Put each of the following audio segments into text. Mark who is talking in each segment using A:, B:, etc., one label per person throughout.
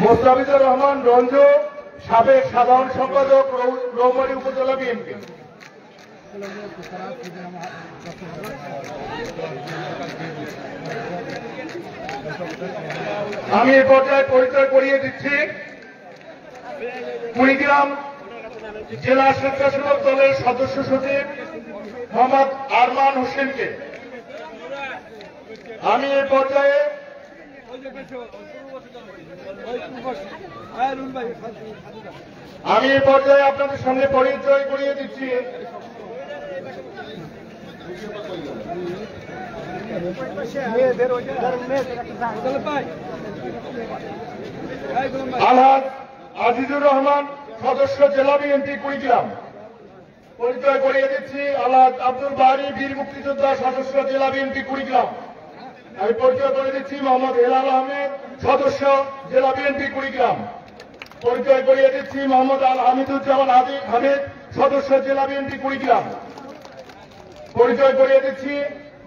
A: মোস্তাফিজুর রহমান রঞ্জু, সাবেক সাধারণ সম্পাদক, রৌমারী উপজেলা বিএনপি। আমি এই পর্যায়ে পরিচয় করিয়ে দিচ্ছি কুড়িগ্রাম জেলা স্বেচ্ছাসেবক দলের সদস্য সচিব মোহাম্মদ আরমান হোসেনকে। আমি এই পর্যায়ে আপনাদের সামনে পরিচয় করিয়ে দিচ্ছি আলহাজ আজিজুর রহমান, সদস্য জেলা বিএনপি কুড়িগ্রাম। পরিচয় করিয়ে দিচ্ছি আলহাজ আব্দুল বাহারি, বীর মুক্তিযোদ্ধা, সদস্য জেলা বিএনপি কুড়িগ্রাম। আমি পরিচয় করে দিচ্ছি মোহাম্মদ হেলাল আহমেদ, সদস্য জেলা বিএনপি কুড়িগ্রাম। পরিচয় করিয়ে দিচ্ছি মোহাম্মদ আল হামিদুজ্জামান হামিদ, সদস্য জেলা বিএনপি কুড়িগ্রাম। পরিচয় করিয়ে দিচ্ছি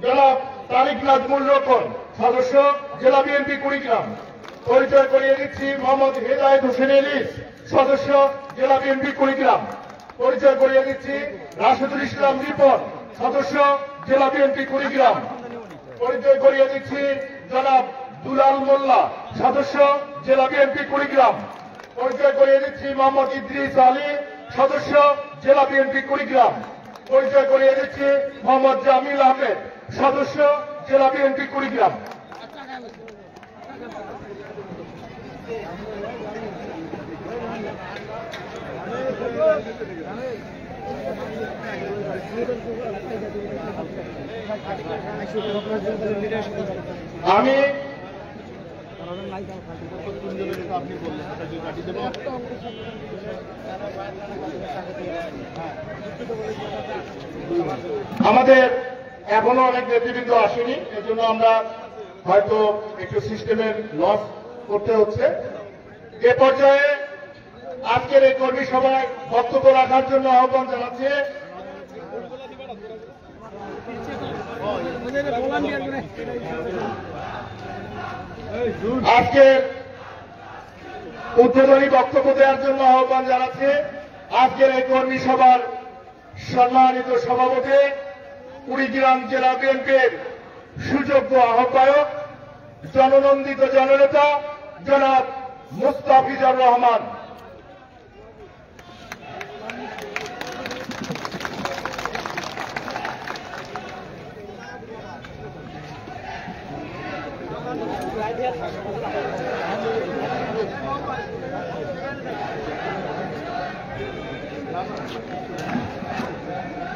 A: জনাব তারিক নাজমুল রোকন, সদস্য জেলা বিএনপি কুড়িগ্রাম। পরিচয় করিয়ে দিচ্ছি মোহাম্মদ হেদায়েত হোসেন এলিস, সদস্য জেলা বিএনপি কুড়িগ্রাম। পরিচয় করিয়ে দিচ্ছি রাশেদুল ইসলাম রিপন, সদস্য জেলা বিএনপি কুড়িগ্রাম। পরিচয় করিয়ে দিচ্ছি জনাব দুলাল মোল্লা, সদস্য জেলা বিএনপি কুড়িগ্রাম। পরিচয় করিয়ে দিচ্ছি মোহাম্মদ ইদ্রিস আলী, সদস্য জেলা বিএনপি কুড়িগ্রাম। পরিচয় করিয়ে দিচ্ছি মোহাম্মদ জামিল আহমেদ, সদস্য জেলা বিএনপি কুড়িগ্রাম। আমি আমাদের এখনো অনেক নেতৃবৃন্দ আসেনি, এজন্য আমরা হয়তো একটু সিস্টেমের লস করতে হচ্ছে। এ পর্যায়ে আজকের এই কর্মী সভায় বক্তব্য রাখার জন্য আহ্বান জানাচ্ছে আজকের উদ্বোধনী বক্তব্য দেওয়ার জন্য আহ্বান জানাচ্ছে আজকের এই কর্মী সভার সম্মানিত সভাপতি, কুড়িগ্রাম জেলা বিএনপির সুযোগ্য আহ্বায়ক, জননন্দিত জননেতা জনাব মুস্তাফিজুর রহমান।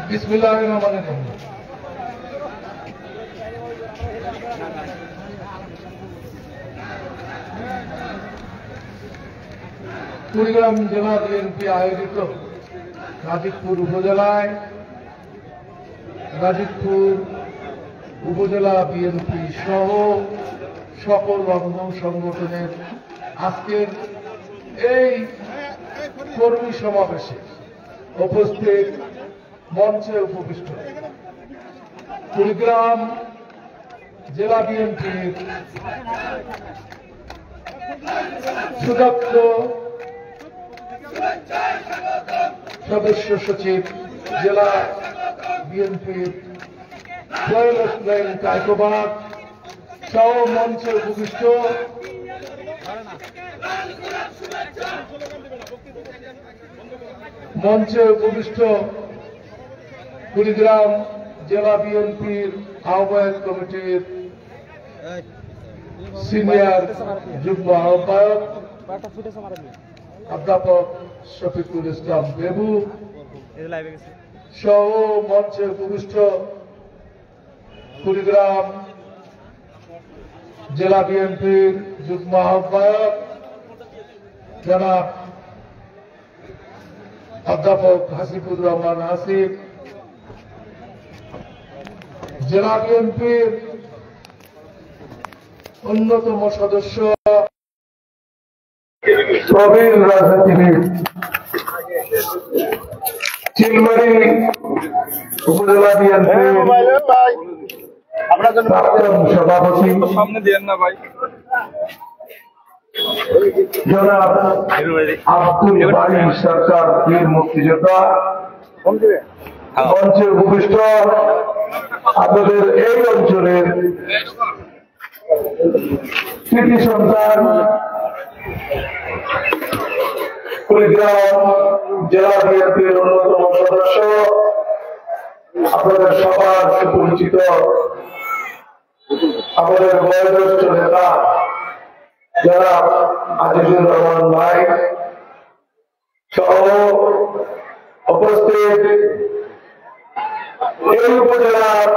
A: বিসমিল্লাহির রহমানির রহিম। কুড়িগ্রাম জেলা বিএনপি আয়োজিত গাজীপুর উপজেলা বিএনপি সহ সকল অঙ্গ সংগঠনের আজকের এই কর্মী সমাবেশে উপস্থিত মঞ্চে উপবিষ্ট কুড়িগ্রাম জেলা বিএনপির সুদক্ষ সদস্য সচিব, জেলা বিএনপির সোহেল হোসেন কায়কোবাদ সহ মঞ্চে উপবিষ্ট কুড়িগ্রাম জেলা বিএনপির আহ্বায়ক কমিটির সিনিয়র যুগ্ম আহ্বায়ক অধ্যাপক শফিকুল ইসলাম বেবু সহ মঞ্চে উপবিষ্ট কুড়িগ্রাম জেলা বিএনপির যুগ্ম আহ্বায়ক জনাব অধ্যাপক হাসিবুর রহমান হাসিব, জেলা বিএনপির অন্যতম সদস্য, প্রবীণ রাজনীতিবিদ, চিলমারি উপজেলা বিএনপির প্রাক্তন সভাপতি,
B: জনাব আব্দুল বারী সরকার বীর মুক্তিযোদ্ধা মঞ্চে উপবিষ্ট আপনাদের এই অঞ্চলের কৃতি সন্তান কুড়িগ্রাম জেলা বিএনপির অন্যতম সদস্য আপনাদের সবার সুপরিচিত আমাদের বয়োজ্যেষ্ঠ নেতা যারা আজিজুর রহমান ভাই সহ উপস্থিত এই উপজেলার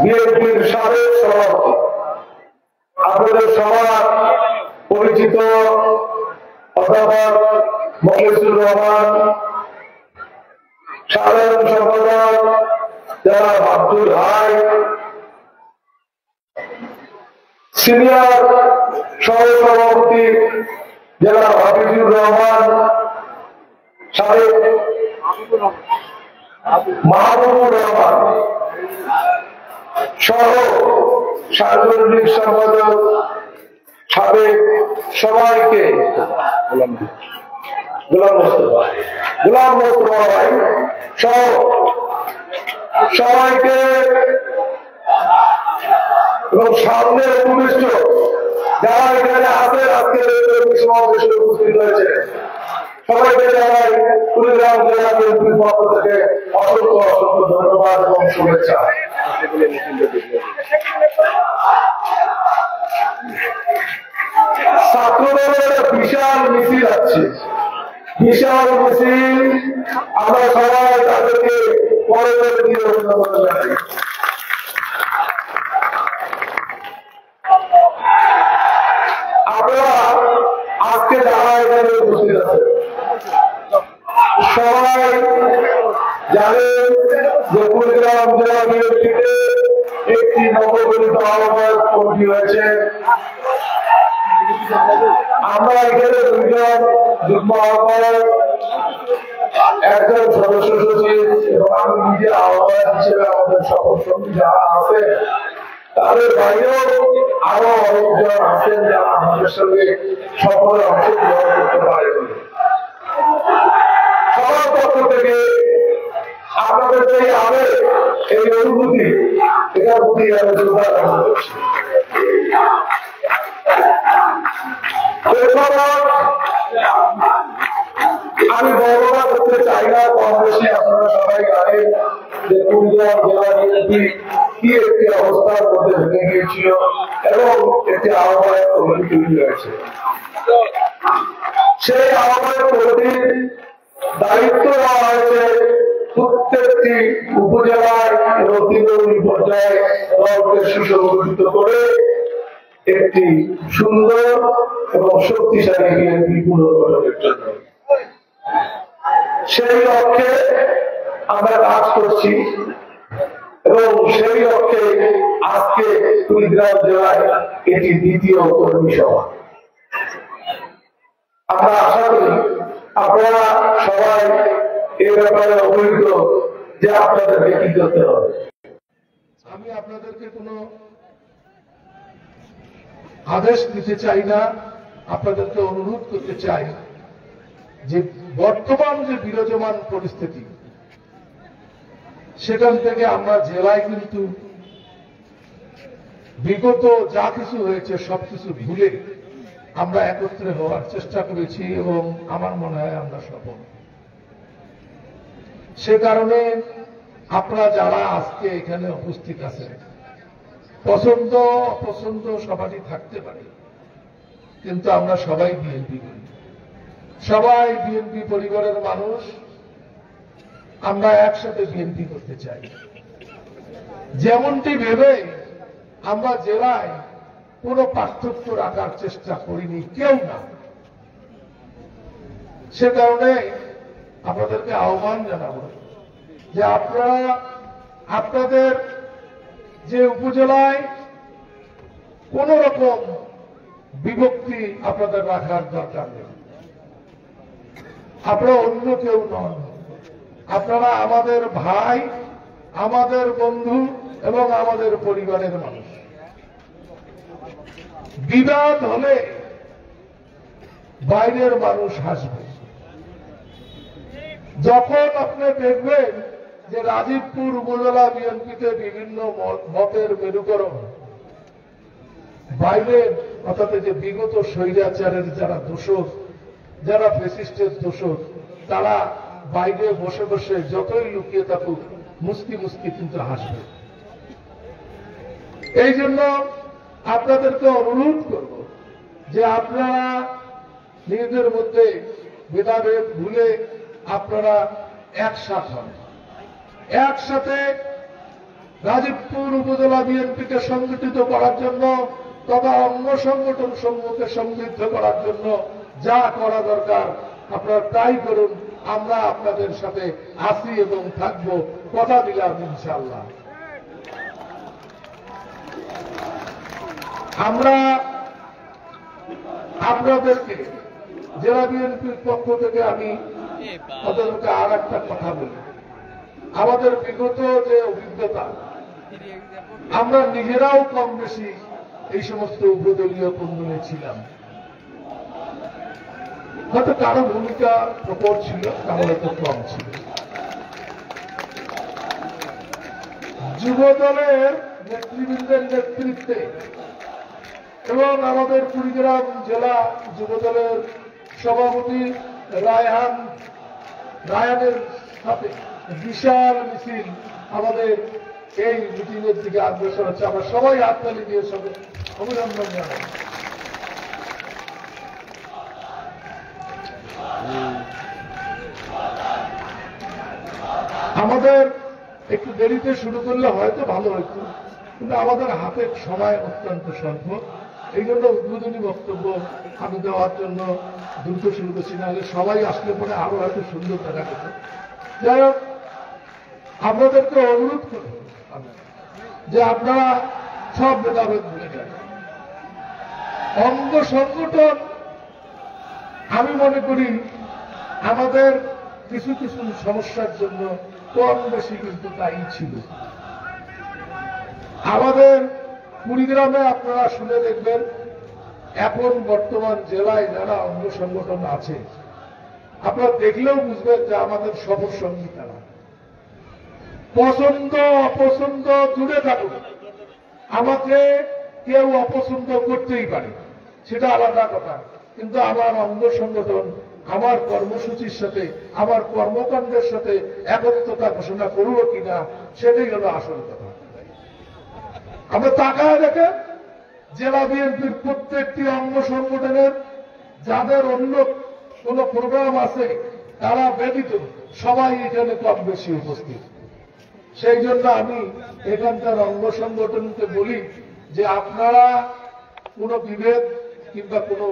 B: বিএনপির সাবেক সভাপতি আপনাদের সবার পরিচিত অধ্যাপক মখলিসুর রহমান, সাধারণ সম্পাদক যারা আব্দুল হাই, সিনিয়র সহসভাপতি যারা হাফিজুর রহমান, সাবেক মাহবুবুর রহমান সহ সাংগঠনিক সম্পাদক সাবেক সবাইকে, গোলাম মোস্তফা ভাই সহ সবাইকে এবং সামনে উপবিষ্ট যারা এখানে আছেন আজকের সমাবেশে উপস্থিত হয়েছে সবাইকে জানাই কুড়িগ্রাম জেলা বিএনপির পক্ষ থেকে অসংখ্য অসংখ্য ধন্যবাদ এবং শুভেচ্ছা। ছাত্রদলের বিশাল মিছিল আছে, বিশাল মিছিল, আমরা সবাই তাদেরকে পরে দিয়ে অভিনন্দন জানাই। আপনারা আজকে যারা এখানে উপস্থিত আছে সবাই জানেন যে কুড়িগ্রাম জেলা বিএনপিতে একটি নবগঠিত আহ্বায়ক কমিটি হয়েছে। আমরা এখানে দুইজন যুগ্ম আহ্বায়ক, একজন সদস্য সচিব এবং আমি নিজে আহ্বায়ক হিসেবে আমাদের সকল সঙ্গী যারা আছে তাদের বাইরেও আরো অনেকজন আছেন যারা আমাদের সঙ্গে সকলে অংশগ্রহণ করতে পারে। সবার পক্ষ থেকে আপনাদের যে আবেগ, এই অনুভূতি, এটার প্রতি আমি শ্রদ্ধা জ্ঞাপন করছি। আমি বর্ণনা করতে চাই না, কম বেশি আপনারা সবাই জানেন যে কুড়িগ্রাম জেলা বিএনপি কি একটি অবস্থার মধ্যে ভেঙে গিয়েছিল এবং একটি আহ্বায়ক কমিটি তৈরি হয়েছে। সেই আহ্বায়ক কমিটির দায়িত্ব দেওয়া হয়েছে প্রত্যেকটি উপজেলায় এবং তৃণমূল পর্যায়ে দলকে সুসংগঠিত করে একটি সুন্দর এবং শক্তিশালী বিএনপি পুনর্গঠনের জন্য। সেই লক্ষ্যে আমরা কাজ করছি এবং সেই লক্ষ্যে আজকে কুড়িগ্রাম জেলায় এটি দ্বিতীয় কর্মী সভা। আমরা আশা করি আপনারা সবাই এ ব্যাপারে অবহিত যে আপনাদেরকে কি করতে হবে।
A: আমি আপনাদেরকে কোনো আদেশ দিতে চাই না, আপনাদেরকে অনুরোধ করতে চাই যে বর্তমান যে বিরাজমান পরিস্থিতি সেখান থেকে আমরা জেলায় কিন্তু বিগত যা কিছু হয়েছে সবকিছু ভুলে আমরা একত্রে হওয়ার চেষ্টা করেছি এবং আমার মনে হয় আমরা সফল। সে কারণে আপনারা যারা আজকে এখানে উপস্থিত আছেন, পছন্দ অপছন্দ সবারই থাকতে পারে, কিন্তু আমরা সবাই বিএনপি করি, সবাই বিএনপি পরিবারের মানুষ, আমরা একসাথে বিএনপি করতে চাই। যেমনটি ভেবে আমরা জেলায় কোনো পার্থক্য রাখার চেষ্টা করিনি, কেউ না। সে কারণে আপনাদেরকে আহ্বান জানাবো যে আপনারা আপনাদের যে উপজেলায় কোন রকম বিভক্তি আপনাদের রাখার দরকার নেই। আপনারা অন্য কেউ নন, আপনারা আমাদের ভাই, আমাদের বন্ধু এবং আমাদের পরিবারের মানুষ। বিবাদ হলে বাইরের মানুষ হাসবে। যখন আপনি দেখবেন যে রাজীবপুর উপজেলা বিএনপিতে বিভিন্ন মতের মেরুকরণ, বাইরের অর্থাৎ যে বিগত স্বৈরাচারের যারা দোষর, যারা ফ্যাসিস্টের দোষর, তারা বাইরে বসে বসে যতই লুকিয়ে থাকুক মুস্কি মুস্কি কিন্তু হাসবে। এই জন্য আপনাদেরকে অনুরোধ করব যে আপনারা নিজেদের মধ্যে ভেদাভেদ ভুলে আপনারা একসাথ হন, একসাথে রাজীবপুর উপজেলা বিএনপিকে সংগঠিত করার জন্য তথা অঙ্গ সংগঠন সমূহকে সমৃদ্ধ করার জন্য যা করা দরকার আপনারা তাই করুন। আমরা আপনাদের সাথে আছি এবং থাকব, কথা দিলাম ইনশাআল্লাহ। আমরা আপনাদেরকে জেলা বিএনপির পক্ষ থেকে আমি আপনাদেরকে আর একটা কথা বলি। আমাদের বিগত যে অভিজ্ঞতা, আমরা নিজেরাও কম বেশি এই সমস্ত উপদলীয় কর্মীরা ছিলাম। হয়তো কারো ভূমিকা প্রকট ছিল, কারো হয়তো কম ছিল। যুব দলের নেতৃবৃন্দের নেতৃত্বে এবং আমাদের কুড়িগ্রাম জেলা যুব দলের সভাপতি রায়ানের সাথে বিশাল মিছিল আমাদের এই মিটিং এর দিকে অগ্রসর হচ্ছে। আমরা সবাই হাততালি দিয়ে সবে অভিনন্দন জানাই। আমাদের একটু দেরিতে শুরু করলে হয়তো ভালো হইতো, কিন্তু আমাদের হাতের সময় অত্যন্ত স্বল্প। এই জন্য উদ্বোধনী বক্তব্য আমি দেওয়ার জন্য দ্রুত শুরু করছি, নাহলে সবাই আসলে পরে আরো হয়তো সুন্দর দেখা যেত। যাই হোক, আপনাদেরকে অনুরোধ করব যে আপনারা সব ভেদাভেদ ভুলে যান। অঙ্গ সংগঠন আমি মনে করি আমাদের কিছু কিছু সমস্যার জন্য কম বেশি কিন্তু তাই ছিল। আমাদের কুড়িগ্রামে আপনারা শুনে দেখবেন এখন বর্তমান জেলায় যারা অঙ্গ সংগঠন আছে, আপনারা দেখলেও বুঝবেন যে আমাদের সফর সঙ্গী তারা। পছন্দ অপছন্দ দূরে থাকুক, আমাকে কেউ অপছন্দ করতেই পারে, সেটা আলাদা কথা, কিন্তু আমার অঙ্গ সংগঠন আমার কর্মসূচির সাথে আমার কর্মকাণ্ডের সাথে একত্রতা ঘোষণা করব কিনা সেটাই হল আসল কথা। আমরা তাকায় দেখে জেলা বিএনপির প্রত্যেকটি অঙ্গ সংগঠনের যাদের অন্য কোন প্রোগ্রাম আছে তারা ব্যতীত সবাই এখানে কম বেশি উপস্থিত। সেই জন্য আমি এখানকার অঙ্গ সংগঠনকে বলি যে আপনারা কোনো বিভেদ কিংবা কোনো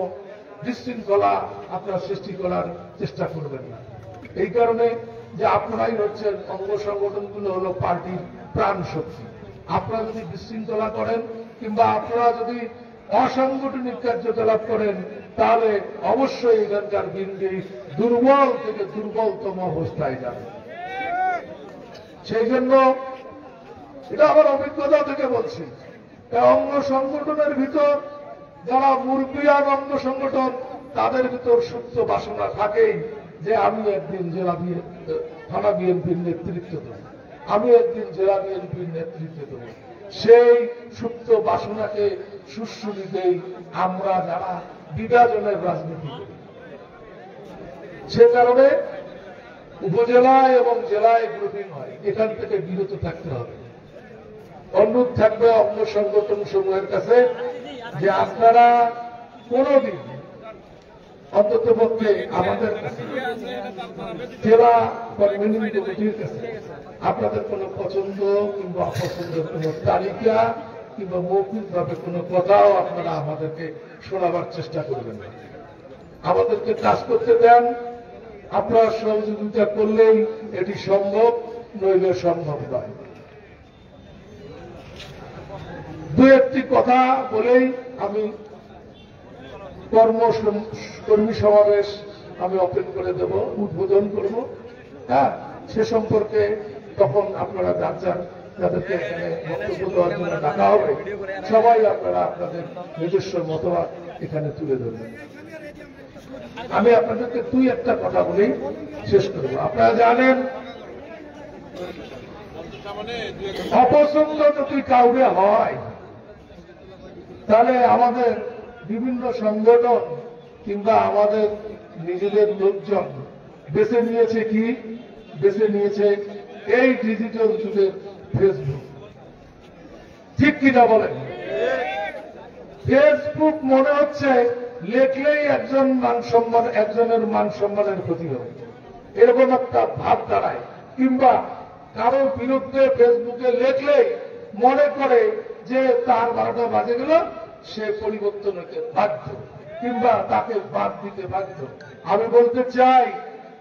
A: বিশৃঙ্খলা আপনারা সৃষ্টি করার চেষ্টা করবেন না। এই কারণে যে আপনারাই হচ্ছেন অঙ্গ সংগঠনগুলো হলো পার্টির প্রাণ শক্তি। আপনারা যদি বিশৃঙ্খলা করেন কিংবা আপনারা যদি অসাংগঠনিক কার্যকলাপ করেন তাহলে অবশ্যই এখানকার বিএনপি দুর্বল থেকে দুর্বলতম অবস্থায় যাবে। সেই জন্য এটা আমার অভিজ্ঞতা থেকে বলছি, অঙ্গ সংগঠনের ভিতর যারা মুরব্বিয়ান অঙ্গ সংগঠন তাদের ভিতর সুপ্ত বাসনা থাকেই যে আমি একদিন জেলা থানা বিএনপির নেতৃত্ব দেব, আমি একদিন জেলা বিএনপির নেতৃত্ব দেব। সেই সুপ্ত বাসনাকে সুশ্রুতি দেই আমরা যারা বিভাজনের রাজনীতি করি। সে কারণে উপজেলায় এবং জেলায় গ্রুপিং হয়, এখান থেকে বিরত থাকতে হবে। অনুরোধ থাকবে অঙ্গ সংগঠন সমূহের কাছে যে আপনারা কোনদিন অন্তত পক্ষে আমাদের কাছে জেলা কনভেনিং কমিটির কাছে আপনাদের কোন পছন্দ কিংবা অপছন্দের কোন তালিকা কিংবা মৌখিকভাবে কোন কথাও আপনারা আমাদেরকে শোনাবার চেষ্টা করবেন না। আমাদেরকে কাজ করতে দেন, আপনারা সহযোগিতা করলেই এটি সম্ভব, নইলে সম্ভব নয়। দু একটি কথা বলেই আমি কর্মী সমাবেশ আমি ওপেন করে দেব, উদ্বোধন করব। হ্যাঁ, সে সম্পর্কে তখন আপনারা যাদেরকে এখানে বক্তব্য দেওয়ার জন্য ডাকা হবে সবাই আপনারা আপনাদের নিজস্ব মতবাদ এখানে তুলে ধরবেন। আমি আপনাদেরকে দুই একটা কথা বলেই শেষ করব। আপনারা জানেন, অপছন্দ যদি কাউরে হয় তাহলে আমাদের বিভিন্ন সংগঠন কিংবা আমাদের নিজেদের লোকজন বেছে নিয়েছে কি? বেছে নিয়েছে এই ডিজিটাল যুগের ফেসবুক। ঠিক কিনা বলেন? ফেসবুক মনে হচ্ছে লেখলেই একজনের মান সম্মানের ক্ষতি হবে, এরকম একটা ভাব দাঁড়ায়। কিংবা কারোর বিরুদ্ধে ফেসবুকে লেখলেই মনে করে যে তার 12টা বাজে গেল, সে পরিবর্তন হতে বাধ্য কিংবা তাকে বাদ দিতে বাধ্য। আমি বলতে চাই,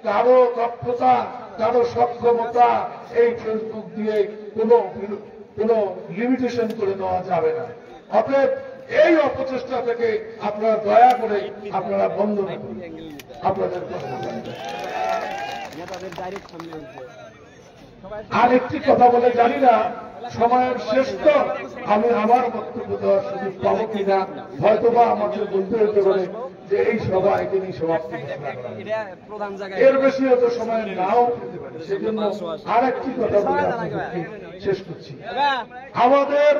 A: কারো দক্ষতা, কারো সক্ষমতা এই ফেসবুক দিয়ে কোনো লিমিটেশন করে দেওয়া যাবে না। অতএব এই অপচেষ্টা থেকে আপনারা দয়া করে আপনারা বন্ধ রাখুন আপনাদের আর একটি কথা বলে জানি না সময়ের শেষ তো, আমি আমার বক্তব্য দেওয়ার সুযোগ পাবো কিনা, হয়তোবা আমাকে বলতে হতে পারে যে এই সভা এখানেই সমাপ্তি, এর বেশি হয়তো সময় নাও পেতে পারে। সেই জন্য আর একটি কথা বলে আপনাদেরকে শেষ করছি। আমাদের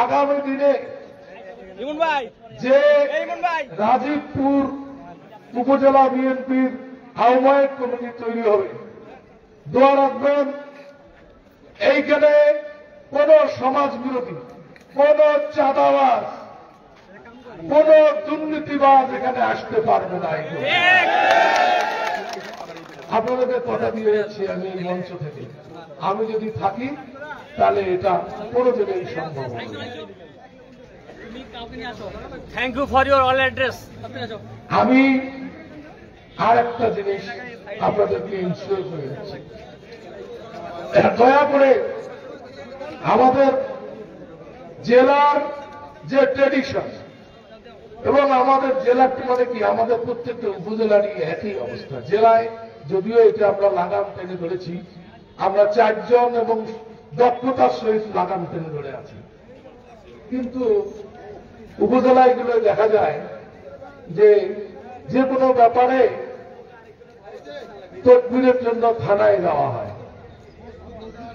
A: আগামী দিনে যে রাজীবপুর উপজেলা বিএনপির আহ্বায়ক কমিটি তৈরি হবে, দোয়া রাখবেন এইখানে কোন সমাজ বিরোধী, কোন চাঁদাবাজ, কোন দুর্নীতিবাজ এখানে আসতে পারবে না। আপনাদেরকে কথা দিয়ে যাচ্ছি আমি এই মঞ্চ থেকে, আমি যদি থাকি তাহলে এটা কোনো জায়গায় সম্ভব হবে।
C: Thank you for your all address.
A: আমি আর একটা জিনিস আপনাদেরকে ইনশিওর করে যাচ্ছি, দয়া করে আমাদের জেলার যে ট্রেডিশন এবং আমাদের জেলাটি মানে কি, আমাদের প্রত্যেকটা উপজেলারই একই অবস্থা। জেলায় যদিও এটা আমরা লাগাম টেনে ধরেছি, আমরা 4 জন এবং দক্ষতার সহিত লাগাম টেনে ধরে আছি, কিন্তু উপজেলায় গুলো দেখা যায় যে কোনো ব্যাপারে তদবিরের জন্য থানায় যাওয়া হয়।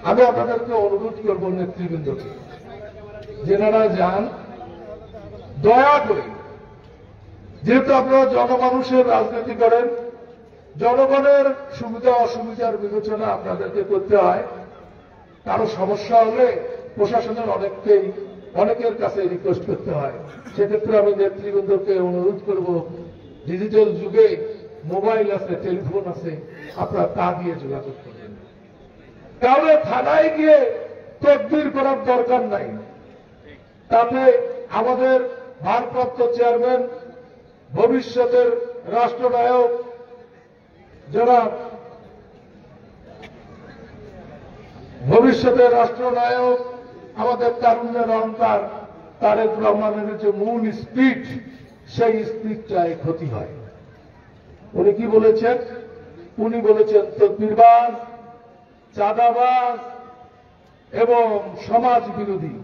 A: আমি আপনাদেরকে অনুরোধ করব নেতৃবৃন্দকে, যেনারা যান দয়া করে, যেহেতু আপনারা জনমানুষের রাজনীতি করেন, জনগণের সুবিধা অসুবিধার বিবেচনা আপনাদেরকে করতে হয়। কারো সমস্যা হলে প্রশাসনের অনেকের কাছে রিকোয়েস্ট করতে হয়। সেক্ষেত্রে আমি নেতৃবৃন্দকে অনুরোধ করব, ডিজিটাল যুগে মোবাইল আছে, টেলিফোন আছে, আপনারা তা দিয়ে যোগাযোগ করবেন। তাহলে থানায় গিয়ে তদবির করার দরকার নাই। তাতে আমাদের ভারপ্রাপ্ত চেয়ারম্যান, ভবিষ্যতের রাষ্ট্রনায়ক আমাদের তারুণ্যের অহংকার তারেক রহমানের যে মূল স্পিড, সেই স্পিডটায় ক্ষতি হয়। উনি কি বলেছেন? উনি বলেছেন তদবিরবাজ, চাঁদাবাজ এবং সমাজ বিরোধী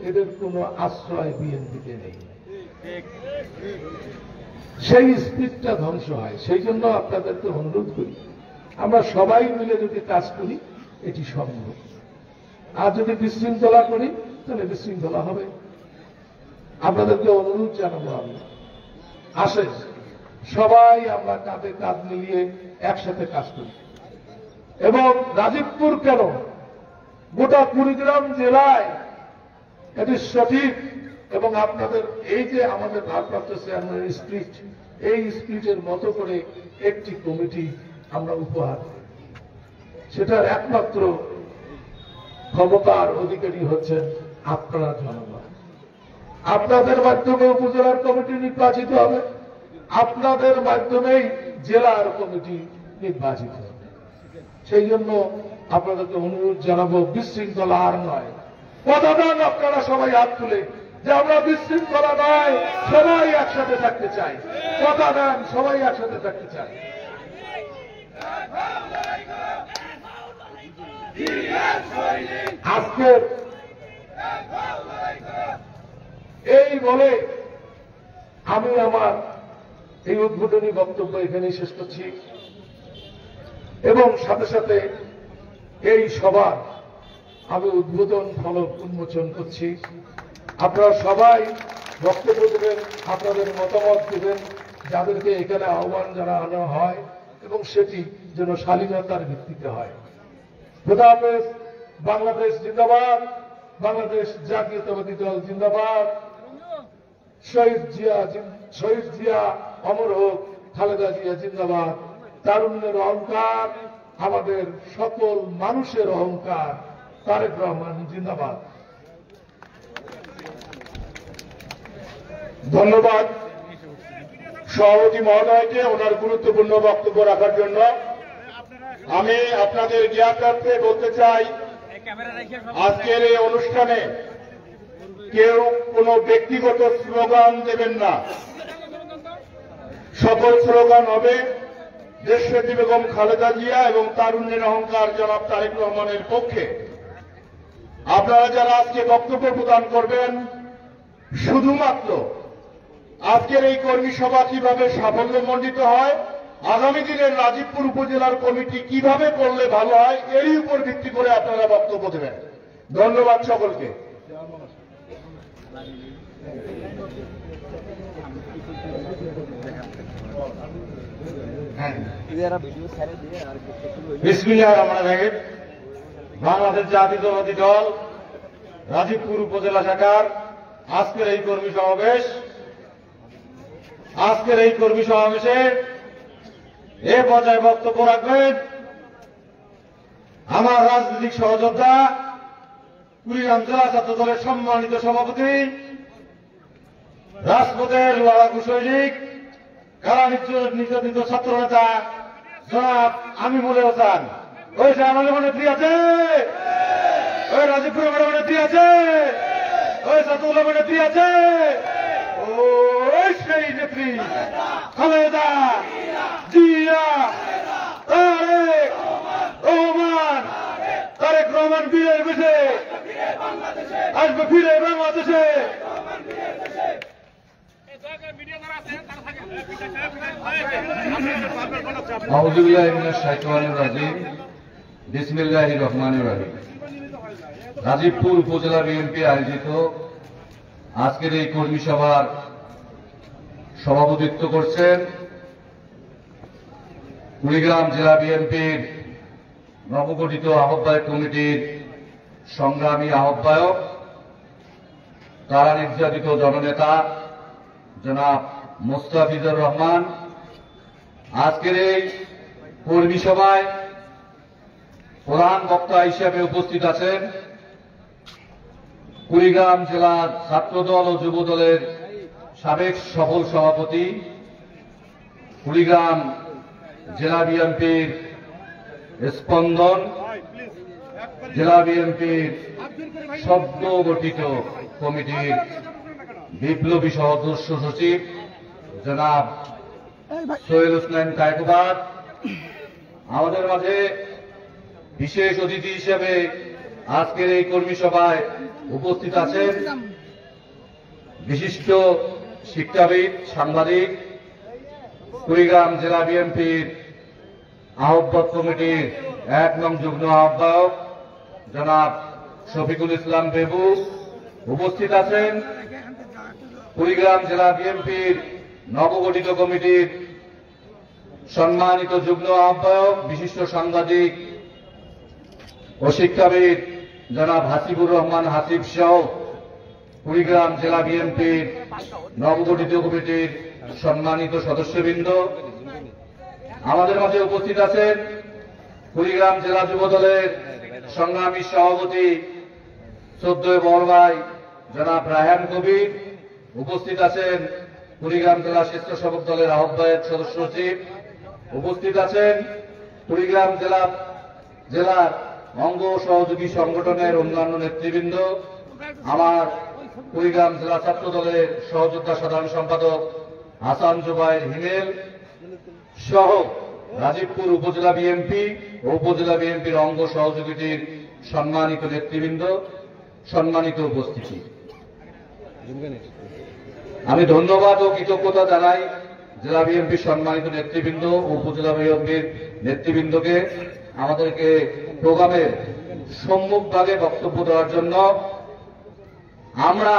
A: এদের কোনো আশ্রয় বিএনপিতে নেই। সেই স্পিডটা ধ্বংস হয়। সেই জন্য আপনাদেরকে অনুরোধ করি, আমরা সবাই মিলে যদি কাজ করি এটি সম্ভব। আর যদি বিশৃঙ্খলা করি তাহলে বিশৃঙ্খলা হবে। আপনাদেরকে অনুরোধ জানাবো, আমি আসেন সবাই আমরা কাঁধে কাঁধ মিলিয়ে একসাথে কাজ করি। এবং রাজীবপুর কেন, গোটা কুড়িগ্রাম জেলায় এটি সঠিক। এবং আপনাদের এই যে আমাদের ভারপ্রাপ্ত চেয়ারম্যানের স্পিচ, এই স্পিচের মতো করে একটি কমিটি আমরা উপহার দিই। সেটার একমাত্র ক্ষমতার অধিকারী হচ্ছেন আপনারা জনগণ। আপনাদের মাধ্যমে উপজেলার কমিটি নির্বাচিত হবে, আপনাদের মাধ্যমেই জেলার কমিটি নির্বাচিত হবে। সেই জন্য আপনাদেরকে অনুরোধ জানাবো, বিশৃঙ্খলা আর নয়। কথা দেন আপনারা সবাই হাত তুলে যে আমরা বিশৃঙ্খলা নয়, সবাই একসাথে থাকতে চাই। কথা দেন সবাই একসাথে থাকতে চাই। আজকের এই বলে আমি আমার এই উদ্বোধনী বক্তব্য এখানেই শেষ করছি এবং সাথে সাথে এই সভার আমি উদ্বোধন ফলক উন্মোচন করছি। আপনারা সবাই বক্তব্য দেবেন, আপনাদের মতামত দেবেন, যাদেরকে এখানে আহ্বান জানানো হয় এবং সেটি যেন শালীনতার ভিত্তিতে হয়। খোদা হাফেজ। বাংলাদেশ জিন্দাবাদ, বাংলাদেশ জাতীয়তাবাদী দল জিন্দাবাদ। শহীদ জিয়া অমর হোক, খালেদা জিয়া জিন্দাবাদ। তারুণ্যের অহংকার, আমাদের সকল মানুষের অহংকার, তারেক রহমান জিন্দাবাদ। ধন্যবাদ সভাপতি মহোদয়কে ওনার গুরুত্বপূর্ণ বক্তব্য রাখার জন্য। আমি আপনাদের জ্ঞাতার্থে বলতে চাই, আজকের এই অনুষ্ঠানে কেউ কোনো ব্যক্তিগত স্লোগান দেবেন না। সকল স্লোগান হবে দেশনেত্রী বেগম খালেদা জিয়া এবং তারুণ্যের অহংকার জনাব তারেক রহমানের পক্ষে। আপনারা যারা আজকে বক্তব্য প্রদান করবেন, শুধুমাত্র আজকের এই কর্মী সভা কিভাবে সাফল্যমণ্ডিত হয়, আগামী দিনের রাজীবপুর উপজেলার কমিটি কিভাবে করলে ভালো হয়, এরই উপর ভিত্তি করে আপনারা বক্তব্য দেবেন। ধন্যবাদ সকলকে। বিসমিল্লাহির রহমানির রহিম। বাংলাদেশ জাতীয়তাবাদী দল রাজীবপুর উপজেলা শাখার আজকের এই কর্মী সমাবেশে এ পর্যায়ে বক্তব্য রাখবেন আমার রাজনৈতিক সহযোদ্ধা, কুড়িগ্রাম জেলা ছাত্র দলের সম্মানিত সভাপতি, রাজপথের লড়াকু সৈনিক, কারা নির্যাতিত ছাত্র নেতা জনাব আমিনুল হাসান। ওই যে আমাদের নেত্রী আছে, ওই রাজীবপুর নেত্রী আছে, ওই ছাত্রদল নেত্রী আছে, ওই সেই নেত্রী খালেদা জিয়া তারেক রহমান বীরের বেশে আসবে ফিরে বাংলাদেশে।
D: আউযুবিল্লাহি মিনাশ শাইতানির রাজিম। বিসমিল্লাহির রহমানির রহিম। রাজীবপুর উপজেলা বিএনপি আয়োজিত আজকের এই কর্মী সভার সভাপতিত্ব করছেন কুড়িগ্রাম জেলা বিএনপির নবগঠিত আহ্বায়ক কমিটির সংগ্রামী আহ্বায়ক, কারা নির্যাতিত জননেতা জনাব মোস্তাফিজুর রহমান। আজকের এই কর্মী সভায় প্রধান বক্তা হিসেবে উপস্থিত আছেন কুড়িগ্রাম জেলার ছাত্রদল ও যুবদলের সাবেক সফল সভাপতি, কুড়িগ্রাম জেলা বিএনপির স্পন্দন, জেলা বিএনপির সদ্য গঠিত কমিটির বিপ্লবী সদস্য সচিব জনাব সোহেল হোসেন কায়কোবাদ। আমাদের মাঝে বিশেষ অতিথি হিসেবে আজকের এই কর্মী সভায় উপস্থিত আছেন বিশিষ্ট শিক্ষাবিদ, সাংবাদিক, কুড়িগ্রাম জেলা বিএনপির আহ্বায়ক কমিটির 1 নং যুগ্ম আহ্বায়ক জনাব শফিকুল ইসলাম বেবু। উপস্থিত আছেন কুড়িগ্রাম জেলা বিএনপির নবগঠিত কমিটির সম্মানিত যুগ্ম আহ্বায়ক, বিশিষ্ট সাংবাদিক ও শিক্ষাবিদ জনাব হাসিবুর রহমান হাসিব সহ কুড়িগ্রাম জেলা বিএনপির নবগঠিত কমিটির সম্মানিত সদস্যবৃন্দ। আমাদের মাঝে উপস্থিত আছেন কুড়িগ্রাম জেলা যুবদলের সংগ্রামী সভাপতি 14 বড় ভাই জনাব রায়হান কবির। উপস্থিত আছেন কুড়িগ্রাম জেলা স্বেচ্ছাসেবক দলের আহ্বায়ক সদস্য সচিব। উপস্থিত আছেন কুড়িগ্রাম জেলার অঙ্গ সহযোগী সংগঠনের অন্যান্য নেতৃবৃন্দ, আমার কুড়িগ্রাম জেলা ছাত্র দলের সহযোদ্ধা সাধারণ সম্পাদক হাসান জুবাইর হিমেল সহ রাজীবপুর উপজেলা বিএনপি ও উপজেলা বিএনপির অঙ্গ সহযোগীটির সম্মানিত নেতৃবৃন্দ, সম্মানিত উপস্থিতি। আমি ধন্যবাদ ও কৃতজ্ঞতা জানাই জেলা বিএনপির সম্মানিত নেতৃবৃন্দ ও উপজেলা বিএনপির নেতৃবৃন্দকে আমাদেরকে প্রোগ্রামের সম্মুখভাগে বক্তব্য দেওয়ার জন্য। আমরা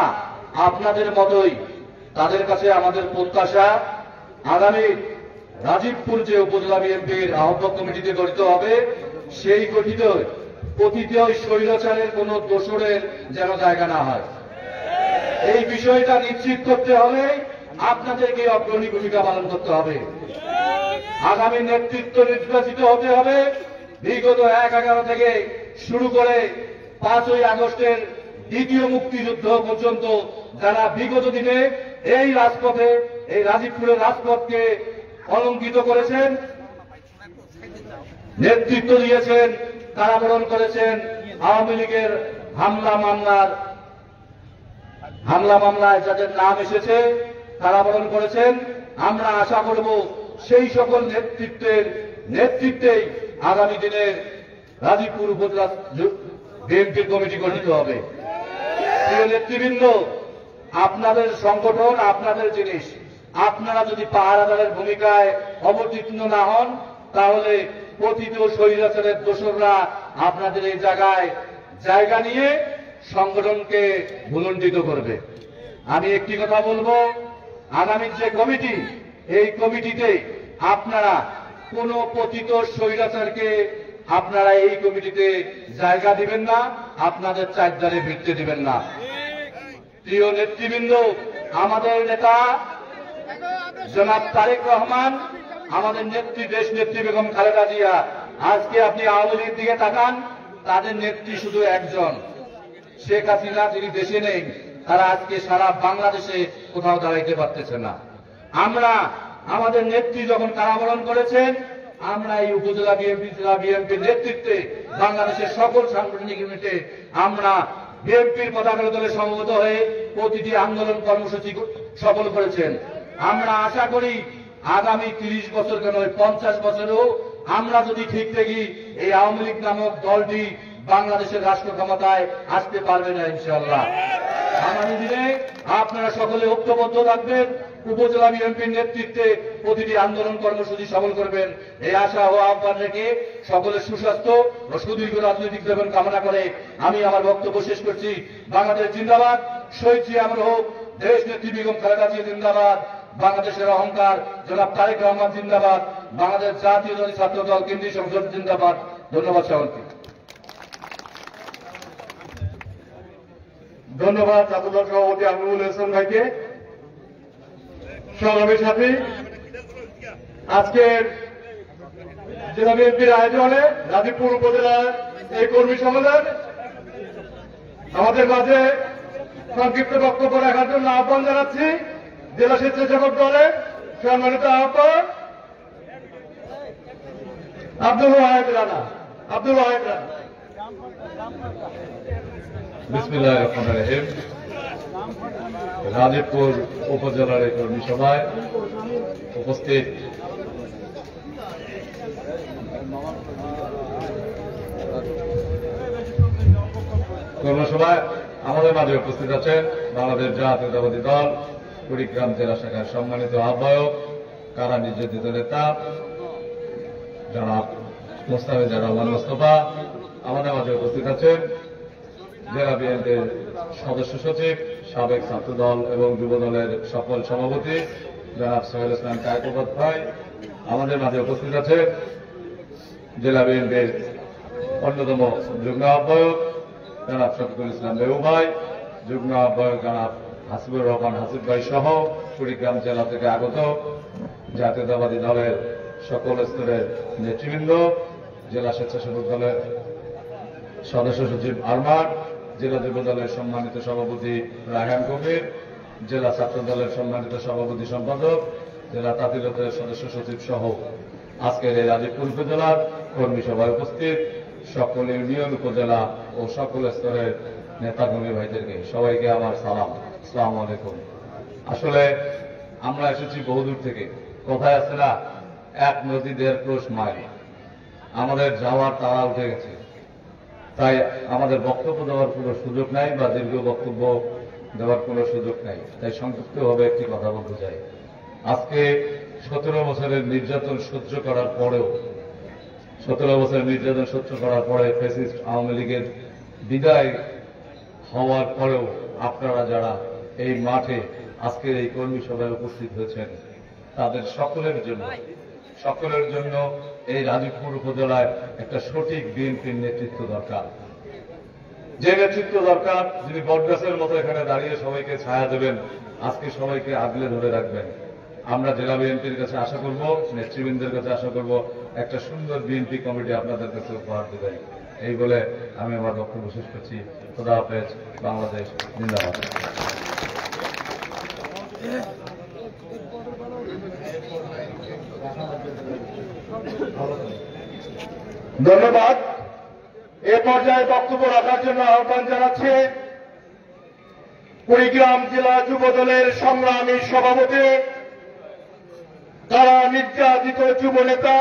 D: আপনাদের মতোই তাদের কাছে আমাদের প্রত্যাশা, আগামী রাজীবপুর যে উপজেলা বিএনপির আহ্বায়ক কমিটিতে গঠিত হবে, সেই গঠিত অতীতে ওই স্বৈরাচারের কোন দোসরের যেন জায়গা না হয়। এই বিষয়টা নিশ্চিত করতে হলে আপনাদেরকে অগ্রণী ভূমিকা পালন করতে হবে। আগামী নেতৃত্ব নির্বাচিত হতে হবে। বিগত ১/১১ থেকে শুরু করে ৫ই আগস্টের দ্বিতীয় মুক্তিযুদ্ধ পর্যন্ত যারা বিগত দিনে এই রাজপথে, এই রাজীবপুরের রাজপথকে অলঙ্কিত করেছেন, নেতৃত্ব দিয়েছেন, কারাবরণ করেছেন, আওয়ামী লীগের হামলা মামলায় যাদের নাম এসেছে কারাবরণ করেছেন, আমরা আশা করব সেই সকল নেতৃত্বেই আগামী দিনের রাজীবপুর উপজেলা বিএনপির কমিটি গঠিত হবে। প্রিয় নেতৃবৃন্দ, আপনাদের সংগঠন আপনাদের জিনিস। আপনারা যদি পাহারাদারের ভূমিকায় অবতীর্ণ না হন, তাহলে পতিত স্বৈরাচারের দোসররা আপনাদের এই জায়গা নিয়ে সংগঠনকে ভুলণ্ডিত করবে। আমি একটি কথা বলবো, আগামী যে কমিটি, এই কমিটিতে আপনারা কোন পতিত স্বৈরাচারকে আপনারা এই কমিটিতে জায়গা দিবেন না, আপনাদের চারধারে ভিড়তে দিবেন না। প্রিয় নেতৃবৃন্দ, আমাদের নেতা জনাব তারেক রহমান, আমাদের দেশ নেত্রী বেগম খালেদা জিয়া, আজকে আপনি আওয়ামী লীগের দিকে তাকান, তাদের নেত্রী শুধু একজন, শেখ হাসিনা, যিনি দেশে নেই। তারা আজকে সারা বাংলাদেশে কোথাও দাঁড়াইতে পারতেছে না। আমরা আমাদের নেত্রী যখন কারাবরণ করেছেন, আমরা এই উপজেলা বিএনপি, জেলা বিএনপির নেতৃত্বে বাংলাদেশের সকল সাংগঠনিক ইউনিটে আমরা বিএনপির পতাকা দলে সমবেত হয়ে প্রতিটি আন্দোলন কর্মসূচি সফল করেছেন। আমরা আশা করি আগামী 30 বছর কেন 50 বছরেও আমরা যদি ঠিক থাকি, এই আওয়ামী লীগ নামক দলটি বাংলাদেশের রাষ্ট্র ক্ষমতায় আসতে পারবে না ইনশাআল্লাহ। আগামী দিনে আপনারা সকলে ঐক্যবদ্ধ থাকবেন, উপজেলা বিএনপির নেতৃত্বে প্রতিটি আন্দোলন কর্মসূচি সফল করবেন, এই আশা ও আহ্বান রেখে সকলের সুস্বাস্থ্য ও সুদীর্ঘ রাজনৈতিক জীবন কামনা করে আমি আমার বক্তব্য শেষ করছি। বাংলাদেশ জিন্দাবাদ, শহীদ জিয়া অমর হোক, দেশ নেত্রী বেগম খালেদা জিয়া জিন্দাবাদ, বাংলাদেশের অহংকার জনাব তারেক রহমান জিন্দাবাদ, বাংলাদেশ জাতীয়তাবাদী ছাত্র দল কেন্দ্রীয় সংসদ জিন্দাবাদ। ধন্যবাদ সকলকে।
A: ধন্যবাদ ছাত্রদল সভাপতি আমিনুল হাসান ভাইকে। সংগ্রামী সাথী, আজকের জেলা বিএনপির আয়োজনে রাজীবপুর উপজেলার এই কর্মী সম্মেলন আমাদের মাঝে সংক্ষিপ্ত বক্তব্য রাখার জন্য আহ্বান জানাচ্ছি জেলা স্বেচ্ছাসেবক দলের সম্মানিত আহ্বায়ক আব্দুল ওয়াহেদ রানা।
D: বিসমিল্লাহির রহমানির রহিম। রাজীবপুর উপজেলার এই কর্মী সভায় উপস্থিত কর্মসভায় আমাদের মাঝে উপস্থিত আছেন বাংলাদেশ জাতীয়তাবাদী দল কুড়িগ্রাম জেলা শাখার সম্মানিত আহ্বায়ক, কারা নির্যাতিত নেতা জনাব মোস্তাফিজুর রহমান মোস্তফা। আমাদের মাঝে উপস্থিত আছেন জেলা বিএনপির সদস্য সচিব, সাবেক ছাত্রদল এবং যুব দলের সকল সভাপতি জনাব সোহেল ইসলাম কায়কোবাদ ভাই। আমাদের মাঝে উপস্থিত আছেন জেলা বিএনপির অন্যতম যুগ্ম আহ্বায়ক জনাব শফিকুল ইসলাম বেউ ভাই, যুগ্ম আহ্বায়ক জনাব হাসিবুর রহমান হাসিব ভাই সহ কুড়িগ্রাম জেলা থেকে আগত জাতীয়তাবাদী দলের সকল স্তরের নেতৃবৃন্দ, জেলা স্বেচ্ছাসেবক দলের সদস্য সচিব আরমান, জেলা যুব দলের সম্মানিত সভাপতি রায়হান কবির, জেলা ছাত্র দলের সম্মানিত সভাপতি সম্পাদক, জেলা তাঁতি দলের সদস্য সচিব সহ আজকের এই রাজীবপুর উপজেলার কর্মী সভায় উপস্থিত সকল ইউনিয়ন, উপজেলা ও সকল স্তরের নেতাকর্মী ভাইদেরকে সবাইকে আমার সালাম, আসসালামু আলাইকুম। আসলে আমরা এসেছি বহুদূর থেকে, কথায় আছে না, এক নদী ১.৫ ক্রোশ মাইল। আমাদের যাওয়ার তাড়া উঠে গেছে, তাই আমাদের বক্তব্য দেওয়ার কোনো সুযোগ নাই বা দীর্ঘ বক্তব্য দেওয়ার কোনো সুযোগ নাই। তাই সংক্ষিপ্তভাবে একটি কথা বলতে চাই। আজকে 17 বছরের নির্যাতন সহ্য করার পরেও 17 বছরের নির্যাতন সহ্য করার পরে ফ্যাসিস্ট আওয়ামী লীগের বিদায় হওয়ার পরেও আপনারা যারা এই মাঠে আজকের এই কর্মী সভায় উপস্থিত হয়েছেন তাদের সকলের জন্য এই রাজীবপুর উপজেলায় একটা সঠিক বিএনপির নেতৃত্ব দরকার। যে নেতৃত্ব দরকার, যিনি বটগাছের মতো এখানে দাঁড়িয়ে সবাইকে ছায়া দেবেন, আজকে সবাইকে আগলে ধরে রাখবেন। আমরা জেলা বিএনপির কাছে আশা করব, নেতৃবৃন্দের কাছে আশা করব একটা সুন্দর বিএনপি কমিটি আপনাদের কাছে উপহার দেবেন। এই বলে আমি আমার বক্তব্য শেষ করছি। খোদা হাফেজ। বাংলাদেশ জিন্দাবাদ।
A: ধন্যবাদ। এ পর্যায়ে বক্তব্য রাখার জন্য আহ্বান জানাচ্ছে কুড়িগ্রাম জেলা যুব দলের সংগ্রামী সভাপতি, তারা নির্যাতিত যুব নেতা,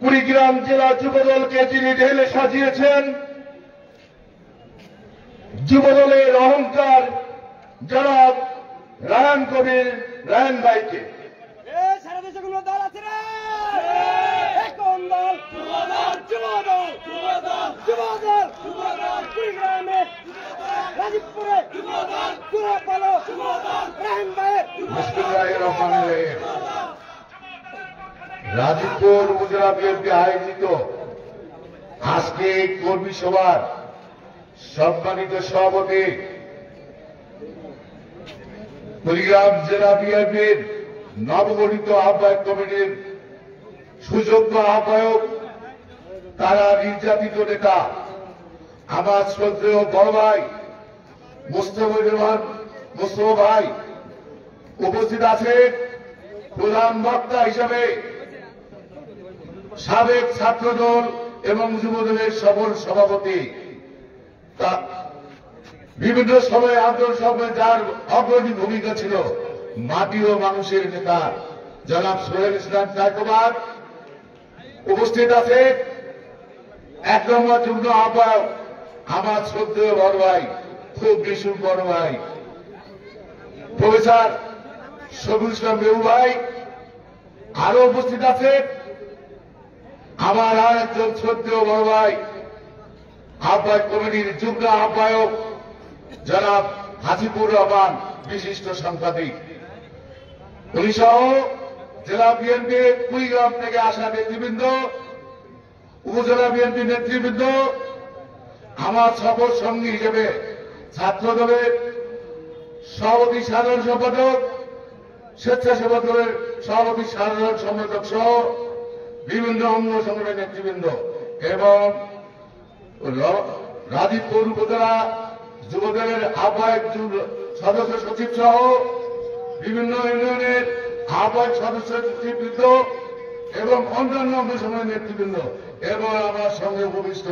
A: কুড়িগ্রাম জেলা যুব দলকে যিনি ঢেলে সাজিয়েছেন, যুব দলের অহংকার জনাব রায়হান কবির রায়হান ভাইকে।
C: সারা দেশে কোনো দল আছে না? কোন দল? যুবদল কুড়িগ্রামে, রাজীবপুরে রায়হান ভাইয়ের।
B: বিসমিল্লাহির রহমানির রহিম। রাজীবপুর উপজেলা বিএনপি আয়োজিত আজকে এই কর্মী সভার সম্মানিত সভাপতি, কুড়িগ্রাম জেলা বিএনপির নবগঠিত আহ্বায়ক কমিটির সুযোগ্য আহ্বায়ক, তারা নির্যাতিত নেতা আমার শ্রদ্ধেয় বড় ভাই মুস্তফা ভাই উপস্থিত আছেন। প্রধান বক্তা হিসাবে সাবেক ছাত্রদল এবং যুবদলের সফল সভাপতি, বিভিন্ন সময়ে আন্দোলন সময়ে যার অগ্রণী ভূমিকা ছিল, মাটি ও মানুষের নেতা জনাব সোহেল ইসলাম কায়কোবাদ উপস্থিত আছে। 1 নম্বর যুগ্ম আহ্বায়ক আমার শ্রদ্ধেয় বড় ভাই, খুব বিশুর বড় ভাই প্রফেসর শফিউল ইসলাম বেবু ভাই। আরো উপস্থিত আছে আমার আর একজন শ্রদ্ধেয় বড় ভাই, আহ্বায়ক কমিটির যুগ্ম আহ্বায়ক জনাব হাজিবুর রহমান, বিশিষ্ট সাংবাদিক। উনি সহ জেলা বিএনপি কুড়িগ্রাম থেকে আসা নেতৃবৃন্দ, উপজেলা বিএনপি নেতৃবৃন্দ, আমার সফর সঙ্গী হিসেবে ছাত্র দলের সভাপতি সাধারণ সম্পাদক, স্বেচ্ছাসেবক দলের সভাপতি সাধারণ সম্পাদক সহ বিভিন্ন অঙ্গ সংগঠনের নেতৃবৃন্দ এবং রাজীবপুর উপজেলা যুবদলের আহ্বায়ক সদস্য সচিব সহ বিভিন্ন ইউনিয়নের আহ্বায়ক সদস্য নেতৃবৃন্দ এবং অন্যান্য অঙ্গ সংগঠনের নেতৃবৃন্দ এবং আমার সঙ্গে উপবিষ্ট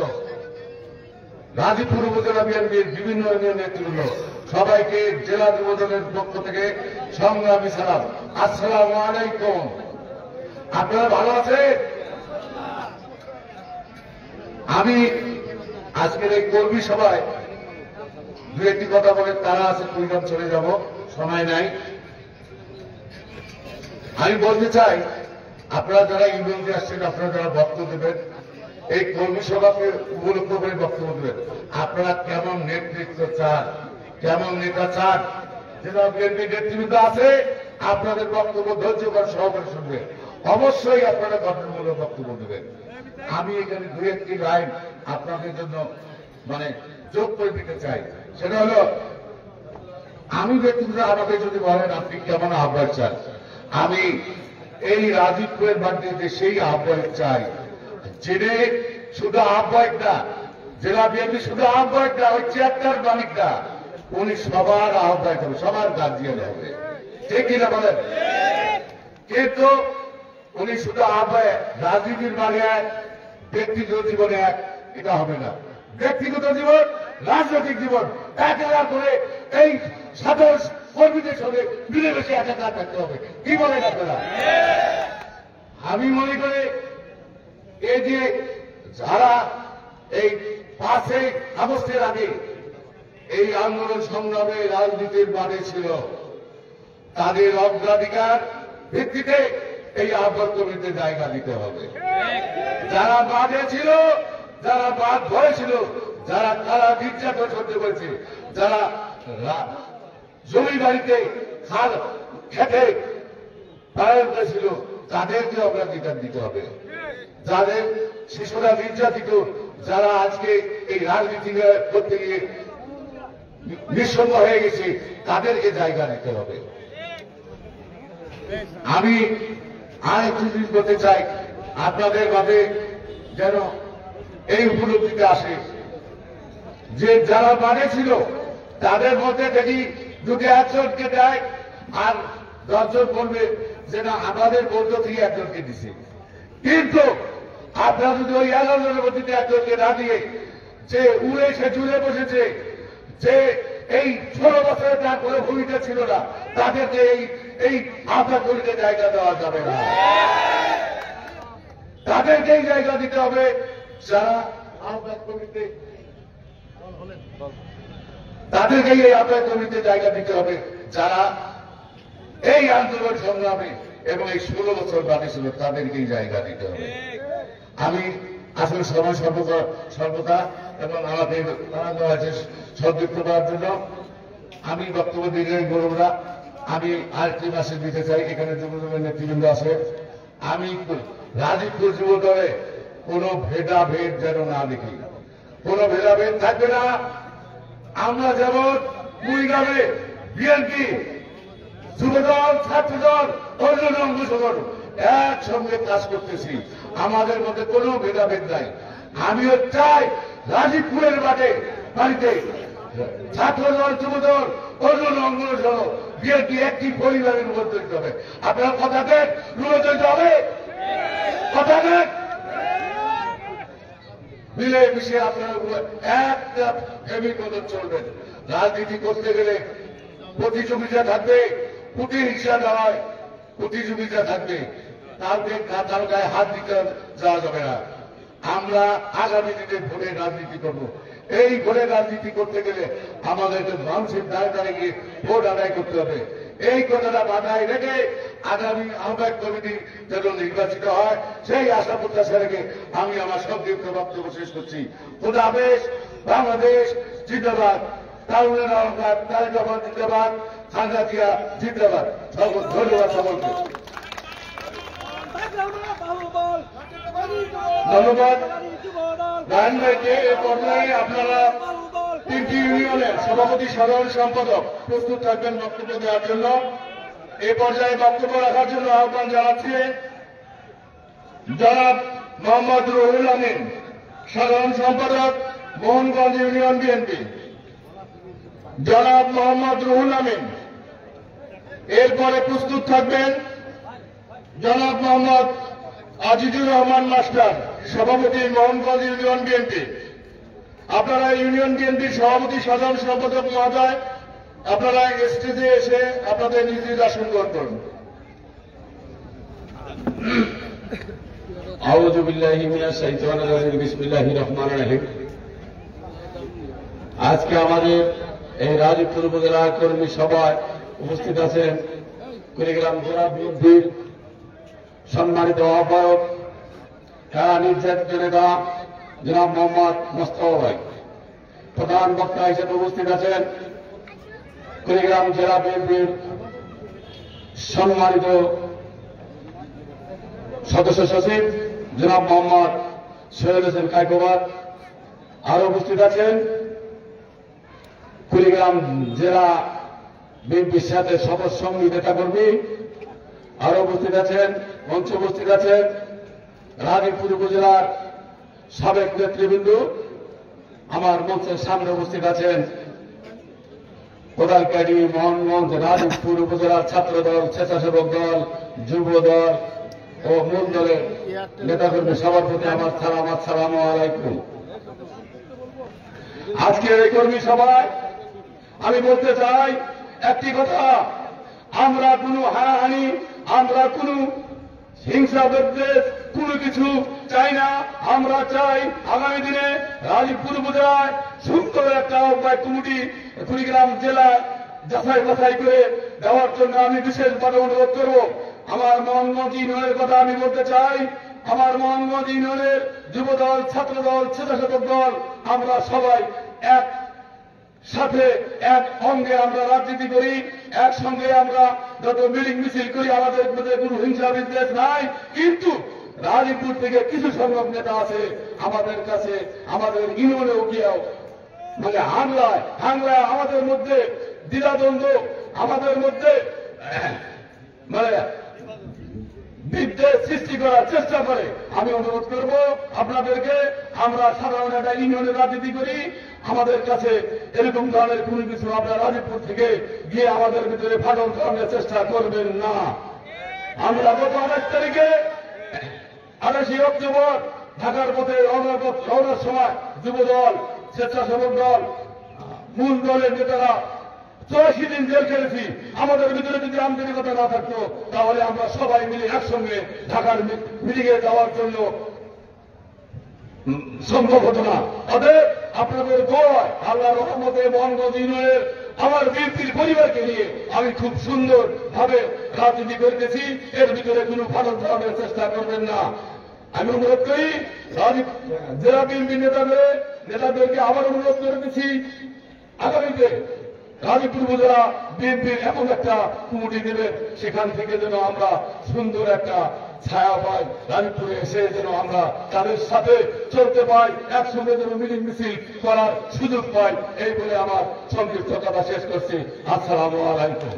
B: রাজীবপুর উপজেলা বিএনপির বিভিন্ন ইউনিয়ন নেতৃবৃন্দ, সবাইকে জেলা যুবদলের পক্ষ থেকে সংগ্রামী সালাম। আসসালামু আলাইকুম। আপনারা ভালো আছেন? আমি আজকের এই কর্মী সভায় দু একটি কথা বলে তারা আছে, কুড়িগ্রাম চলে যাব, সময় নাই। আমি বলতে চাই, আপনারা যারা ইউনিয়নে আসছেন, আপনারা যারা বক্তব্য দেবেন, এই কর্মী সভাকে উপলক্ষ করে বক্তব্য দেবেন, আপনারা কেমন নেতৃত্ব চান, কেমন নেতা চান। যেটা বিএনপি নেতৃবৃন্দ আছে, আপনাদের বক্তব্য ধৈর্য করে সহকারে শুনবেন, অবশ্যই আপনারা গঠনমূলক বক্তব্য দেবেন। আমি এখানে দু একটি লাইন আপনাদের জন্য যোগ করে দিতে চাই। সেটা হলো, আমি ব্যক্তিগত আমাকে যদি বলেন আপনি কেমন আহ্বায়ক চান, আমি এই রাজীবপুরের মাধ্যমে সেই আহ্বায়ক চাই, যিনি শুধু আহ্বায়ক না, জেলা বিএনপি শুধু আহ্বায়ক না, ওই চেয়ারটার মালিক না, উনি সবার আহ্বায়ক হবে, সবার গার্জিয়ান হবে, ঠিক কিনা বলেন? কিন্তু উনি শুধু আহ্বায়ক, রাজনীতির মানে এক, ব্যক্তিগত জীবনে এক, এটা হবে না। ব্যক্তিগত জীবন, রাজনৈতিক জীবন একেবারে করে এই সাধারণ কর্মীদের সঙ্গে মিলেমিশে একাকার থাকতে হবে। কি বলেন আপনারা? আমি মনে করি এই যে যারা এই 5 আগস্টের আগে এই আন্দোলন সংগ্রামে রাজনীতির মাঠে ছিল, তাদের অগ্রাধিকার
D: ভিত্তিতে এই আহ্বান কমিটিতে জায়গা দিতে হবে। যারা বাদে ছিল, যারা বাদ ধরেছিল, যারা তারা নির্যাতন সহ্য করেছে, যারা জমি বাড়িতে খাল খেতে পালন করেছিল, তাদেরকে অগ্রাধিকার দিতে হবে। যাদের শিশুরা নির্যাতিত, যারা আজকে এই রাজনীতি করতে গিয়ে নিঃসঙ্গ হয়ে গেছে, তাদেরকে জায়গা দিতে হবে। আমি আরেকটি জিনিস বলতে চাই, আপনাদের মাঝে যেন এই উপলব্ধিতে আসে যে যারা মানে ছিল তাদের মধ্যে দেখি দুটো একজনকে দেয় আর 10 জন বলবে যে না আমাদের বন্ধ থেকে একজনকে দিছে। কিন্তু আপনারা যদি ওই 11 জনের মধ্যে একজনকে না দিয়ে যে উড়ে সে জুড়ে বসেছে, যে এই 16 বছরে তার কোনো ভূমিকা ছিল না, তাদেরকে এই আহ্বান কমিটিতে জায়গা দেওয়া যাবে না। তাদেরকেই জায়গা দিতে হবে যারা আহ্বান কমিটিতে, তাদেরকেই এই আহ্বান কমিটিতে জায়গা দিতে হবে যারা এই আন্দোলন সংগ্রামে এবং এই 16 বছর বাকি ছিল, তাদেরকেই জায়গা দিতে হবে। আমি আসলে সময় সর্বদা এবং আমাদের আছে সংযুক্ত করার জন্য আমি বক্তব্য দিয়ে বলব না। আমি আরেকটি মেসেজ দিতে চাই, এখানে যুবদলের নেতৃবৃন্দ আছে। আমি রাজীবপুর যুব দলে কোনো ভেদাভেদ যেন না দেখি, কোনো ভেদাভেদ থাকবে না। আমরা যেমন কুড়িগ্রামে বিএনপি, যুবদল, ছাত্রদল, অন্যান্য অংশগ্রহণ একসঙ্গে কাজ করতেছি, আমাদের মধ্যে কোনো ভেদাভেদ নাই। আমিও চাই রাজীবপুরের বাড়িতে ছাত্রদল, যুবদল, অন্যান্য অংশগ্রহণ বিএনপি একটি পরিবারের রূপান্তরিত হবে। আপনার কথা দেন, রূপান্তরিত হবে, কথা দেন, মিলে মিশে আপনারা একটা ফ্যামিলির মতন চলবেন। রাজনীতি করতে গেলে প্রতিযোগিতা থাকবে, প্রতিহিংসা নয়, প্রতিযোগিতা থাকবে। কারো গায়ে হাত দিতে যাওয়া যাবে না। আমরা আগামী দিনে ভোটে রাজনীতি করব। এই ভোটে রাজনীতি করতে গেলে আমাদেরকে মানুষের দ্বারে দ্বারে গিয়ে ভোট আদায় করতে হবে। এই কথাটা মাথায় রেখে আগামী আহ্বায়ক কমিটি যেন নির্বাচিত হয়, সেই আশা প্রত্যাশা রেখে আমি আমার সংক্ষিপ্ত বক্তব্য শেষ করছি। খোদা হাফেজ। বাংলাদেশ জিন্দাবাদ, তারুণের অহংকার, তারেক রহমান জিন্দাবাদ, খালেদা জিয়া জিন্দাবাদ। ধন্যবাদ সকলকে। ধন্যবাদ রায়ন ভাইকে। এ পর্যায়ে আপনারা 3টি ইউনিয়নের সভাপতি, সাধারণ সম্পাদক প্রস্তুত থাকবেন বক্তব্য দেওয়ার জন্য। এ পর্যায়ে বক্তব্য রাখার জন্য আহ্বান জানাচ্ছি জনাব মোহাম্মদ রুহুল আমিন, সাধারণ সম্পাদক, মোহনগঞ্জ ইউনিয়ন বিএনপি। জনাব মোহাম্মদ রুহুল আমিন। এরপরে প্রস্তুত থাকবেন জনাব মোহাম্মদ আজিজুর রহমান মাস্টার, সভাপতি, মোহনগঞ্জ ইউনিয়ন বিএনপি। আপনারা ইউনিয়ন বিএনপির সভাপতি, সাধারণ সম্পাদক মহোদয়, আপনারা স্টেজে এসে আপনাদের নিজ নিজ আসন গ্রহণ করুন।
E: আউযু বিল্লাহি মিনাশ শাইতানির রাজিম। বিসমিল্লাহির রহমানির রহিম। আজকে আমাদের এই রাজীবপুর উপজেলা কর্মী সভায় উপস্থিত আছেন কুড়িগ্রাম জেলা বিএনপির সম্মানিত আহ্বায়ক, কারা নির্যাতিত নেতা জনাব মোহাম্মদ মোস্তফা ভাই। প্রধান বক্তা হিসেবে উপস্থিত আছেন কুড়িগ্রাম জেলা বিএনপির সম্মানিত সদস্য সচিব জনাব মোহাম্মদ সৈয়দ হোসেন কায়কোবাদ। আরো উপস্থিত আছেন কুড়িগ্রাম জেলা বিএনপির সাথে সঙ্গী নেতাকর্মী। আরো উপস্থিত আছেন, মঞ্চে উপস্থিত আছেন রাজীবপুর উপজেলার সাবেক নেতৃবৃন্দ। আমার মঞ্চের সামনে উপস্থিত আছেন কোদালকাড়ি, মোহনগঞ্জ, রাজীবপুর উপজেলার ছাত্রদল, স্বেচ্ছাসেবক দল, যুব দল ও মূল দলের নেতাকর্মী। সবার প্রতি আমার সালাম, আসসালামু আলাইকুম। আজকের এই কর্মী সভায় আমি বলতে চাই একটি কথা, আমরা কোনো হানাহানি, আমরা কোনো হিংসা বিদ্বেষ কোনো কিছু চাই না। আমরা চাই আগামী দিনে রাজীবপুর উপজেলায় সুন্দর একটা আহ্বায়ক কমিটি কুড়িগ্রাম জেলায়
D: যাচাই বাছাই করে দেওয়ার জন্য আমি বিশেষভাবে অনুরোধ করব। আমার মোহনগঞ্জ ইউনিয়নের কথা আমি বলতে চাই। আমার মোহনগঞ্জ ইউনিয়নের যুবদল, ছাত্রদল, স্বেচ্ছাসেবক দল, আমরা সবাই এক সাথে এক অঙ্গে আমরা রাজনীতি করি, একসঙ্গে আমরা যত মিটিং মিছিল করি, আমাদের মধ্যে কোনো হিংসা বিদ্বেষ নাই। কিন্তু রাজীবপুর থেকে কিছু সংখ্যক নেতা আছে আমাদের কাছে, আমাদের ইউনিয়নেও গিয়েও মানে হামলায় আমাদের মধ্যে দ্বিধাদ্বন্দ্ব, আমাদের মধ্যে মানে বিদ্বেষ সৃষ্টি করার চেষ্টা করে। আমি অনুরোধ করব আপনাদেরকে, আমরা সাধারণ একটা ইউনিয়নের রাজনীতি করি, আমাদের কাছে এরকম ধরনের কোনো কিছু আপনারা রাজীবপুর থেকে গিয়ে আমাদের ভিতরে ফাটল ধরনের চেষ্টা করবেন না। আমরা গত 28 তারিখে 28 অক্টোবর ঢাকার পথে রওনার সময় যুবদল, স্বেচ্ছাসেবক দল, মূল দলের নেতারা 84 দিন জেল খেলেছি। আমাদের ভিতরে যদি আন্তরিকতা না থাকতো তাহলে আমরা সবাই মিলে একসঙ্গে ঢাকার মিটিংয়ে যাওয়ার জন্য সম্ভব হতো না। অতএব আপনাদের দোয়া, আল্লাহর রহমতে মোহনগঞ্জ ইউনিয়নের আমার বিএনপির পরিবারকে নিয়ে আমি খুব সুন্দর ভাবে রাজনীতি করতেছি। এর ভিতরে কোনো ফাটল ধরনের চেষ্টা করবেন না। আমি অনুরোধ করি জেলা বিএনপি নেতাদেরকে আবার অনুরোধ করে দিচ্ছি, আগামীতে রাজীবপুর উপজেলা বিএনপির এমন একটা কমিটি দেবেন, সেখান থেকে যেন আমরা সুন্দর একটা ছায়া পাই, রাজীবপুরে এসে যেন আমরা তাদের সাথে চলতে পাই, একসঙ্গে যেন মিটিং মিছিল করার সুযোগ পাই। এই বলে আমার সংক্ষিপ্ত কথা শেষ করছি। আসসালামু আলাইকুম।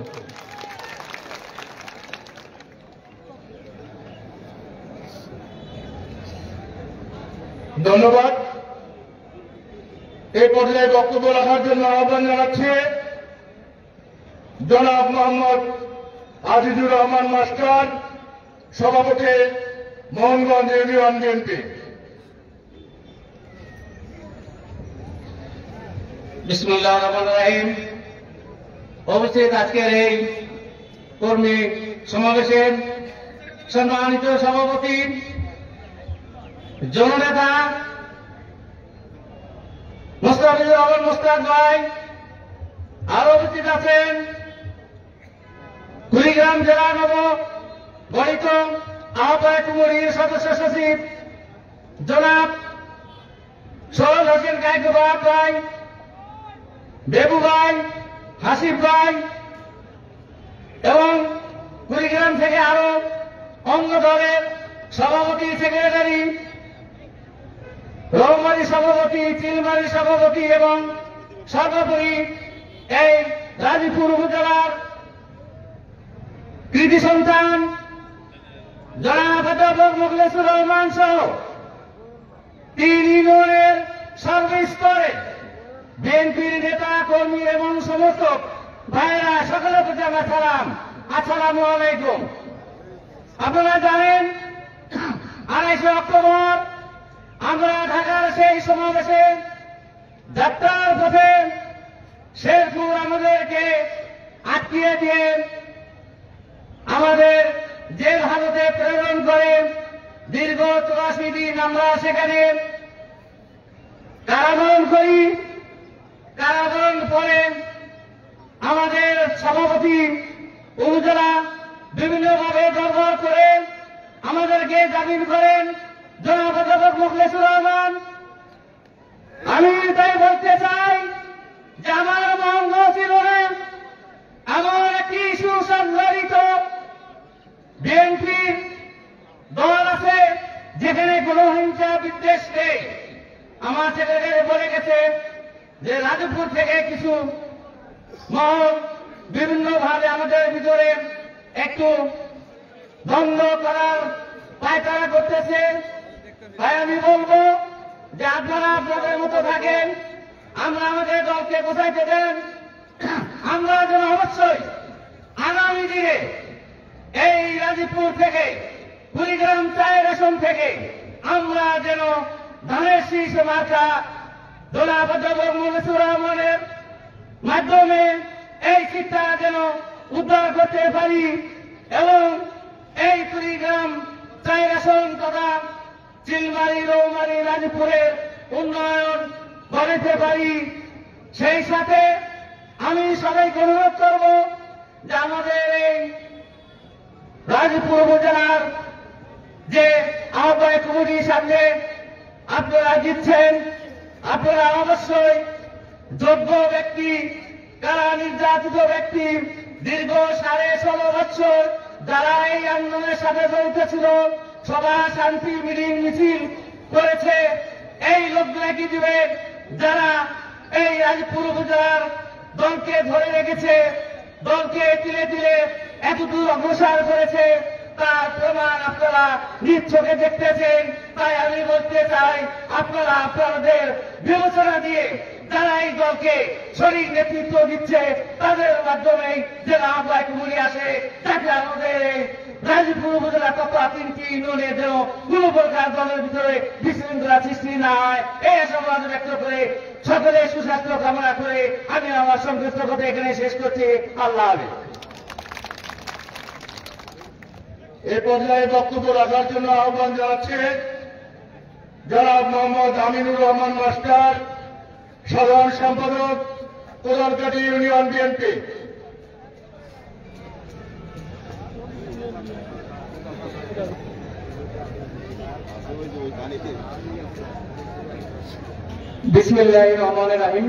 A: ধন্যবাদ। এই পর্যায়ে বক্তব্য রাখার জন্য আহ্বান জানাচ্ছি জনাব মোহাম্মদ আজিজুর রহমান মাস্টার, সভাপতি মোহনগঞ্জ ইউনিয়ন বিএনপি।
F: বিসমিল্লাহির রহমানির রহিম। উপস্থিত আজকের এই কর্মী সমাবেশের সম্মানিত সভাপতি, জননেতা মোস্তাফিজুর রহমান মোস্তাক ভাই, আরো উপস্থিত আছেন কুড়িগ্রাম জেলা নব গঠিত আহ্বায়ক কমিটির সদস্য সচিব জনাব সরোজ হোসেন কায়কোবাদ ভাই, বেবু ভাই, হাসিফ ভাই এবং কুড়িগ্রাম থেকে আরো অঙ্গ দলের সভাপতি, সেক্রেটারি, রৌমারী সভাপতি, চিলমারী সভাপতি এবং সর্বোপরি এই রাজীবপুর উপজেলার কৃতি সন্তান জনাব অধ্যাপক মোখলেসুর রহমান সহ 3 ইউনিয়নের সর্বস্তরে বিএনপির নেতা কর্মী এবং সমর্থক ভাইরা সকলের প্রতি আমার সালাম। আসসালামু আলাইকুম। আপনারা জানেন 28 অক্টোবর আমরা ঢাকার সেই সমাবেশে যাত্রার পথে শেরপুর আমাদেরকে আটকিয়ে দিয়ে আমাদের জেল হাজতে প্রেরণ করে দীর্ঘ 84 দিন আমরা সেখানে কারাবরণ করি। কারাবরণ পরে আমাদের সভাপতি উপজেলা বিভিন্নভাবে দরবার করে আমাদেরকে জামিন করেন জনাব অধ্যাপক মোখলেসুর রহমান। আমি তাই বলতে চাই যে আমার মোহনগঞ্জ ইউনিয়নে আমার একটি সুসংগঠিত বিএনপি দল আছে যেখানে কোনো হিংসা বিদ্বেষ নেই। আমার সেক্রেটারি বলে গেছে যে রাজীবপুর থেকে কিছু মহল বিভিন্নভাবে আমাদের ভিতরে একটু দ্বন্দ্ব করার পায়তারা করতেছে। তাই আমি বলবো যে আপনারা আপনাদের মতো থাকেন, আমরা আমাদের দলকে বোঝাইতে দেন। আমরা যেন অবশ্যই আগামী দিনে এই রাজীবপুর থেকে কুড়িগ্রাম 4 আসন থেকে আমরা যেন ধানের শীষ মার্কা জনাব অধ্যাপক মোখলেসুর রহমানের মাধ্যমে এই সিটটা যেন উদ্ধার করতে পারি এবং এই কুড়িগ্রাম 4 আসন তথা চিলমারী, রৌমারী, রাজীবপুরের উন্নয়ন করতে পারি। সেই সাথে আমি সবাইকে অনুরোধ করব যে আমাদের এই রাজীবপুর উপজেলার যে আহ্বায়ক কমিটির সামনে আপনারা জিতছেন, আপনারা অবশ্যই যোগ্য ব্যক্তি, কারা নির্যাতিত ব্যক্তি, দীর্ঘ 16.5 বছর যারা এই আন্দোলনের সাথে জড়িত ছিল, সভা শান্তি মিটিং মিছিল করেছে, এই লোকগুলা কি দিবে যারা এই রাজীবপুর উপজেলার দলকে ধরে রেখেছে, দলকে তিলে তিলে এতদূর অগ্রসর করেছে, তার প্রমাণ আপনারা নিজ চোখে দেখতেছেন। তাই আমি বলতে চাই, আপনারা আপনাদের বিবেচনা দিয়ে যারা এই দলকে সঠিক নেতৃত্ব দিচ্ছে তাদের মাধ্যমেই জেলা আহ্বায়ক কমিটি আসে, যাতে আমাদের এই রাজীবপুর উপজেলা তথা 3টি ইউনিয়নের যেন কোন প্রকার দলের ভিতরে বিশৃঙ্খলা সৃষ্টি না হয়, এই আশাবাদ ব্যক্ত করে সকলে সুস্বাস্থ্য কামনা করে আমি আমার সংক্ষিপ্ত কথা এখানে শেষ করছি। আল্লাহ হাফেজ।
A: এই পর্যায়ে বক্তব্য রাখার জন্য আহ্বান জানাচ্ছে জনাব মোহাম্মদ আমিনুর রহমান মাস্টার, সাধারণ সম্পাদক, কোদালকাটি ইউনিয়ন বিএনপি।
F: বিসমিল্লাহির রহমানির রহিম।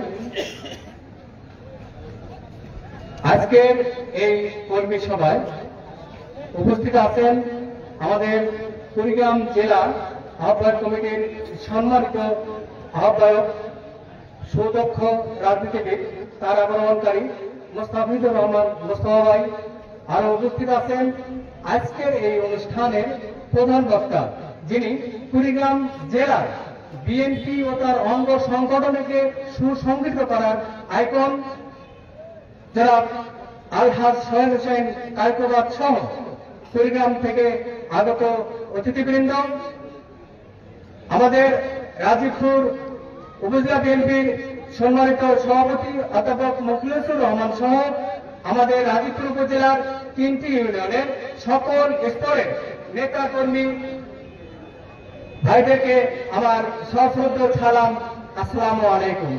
F: আজকের এই কর্মী সভায় উপস্থিত আছেন আমাদের কুড়িগ্রাম জেলা আহ্বায়ক কমিটির সম্মানিত আহ্বায়ক, সুদক্ষ রাজনীতিবিদ, তার অবলম্বনকারী মোস্তাফিজুর রহমান মোস্তফা ভাই। আরো উপস্থিত আছেন আজকের এই অনুষ্ঠানের প্রধান বক্তা, যিনি কুড়িগ্রাম জেলার বিএনপি ও তার অঙ্গ সংগঠনকে সুসংগঠিত করার আইকন জনাব আলহাজ সোহেল হোসেন কায়কোবাদ সহ কুড়িগ্রাম থেকে আগত অতিথিবৃন্দ, আমাদের রাজীবপুর উপজেলা বিএনপির সম্মানিত সভাপতি অধ্যাপক মুখলেসুর রহমান সহ আমাদের রাজীবপুর উপজেলার 3টি ইউনিয়নের সকল স্তরের নেতা কর্মী ভাইদেরকে আমার সশ্রদ্ধ সালাম, আসসালামু আলাইকুম।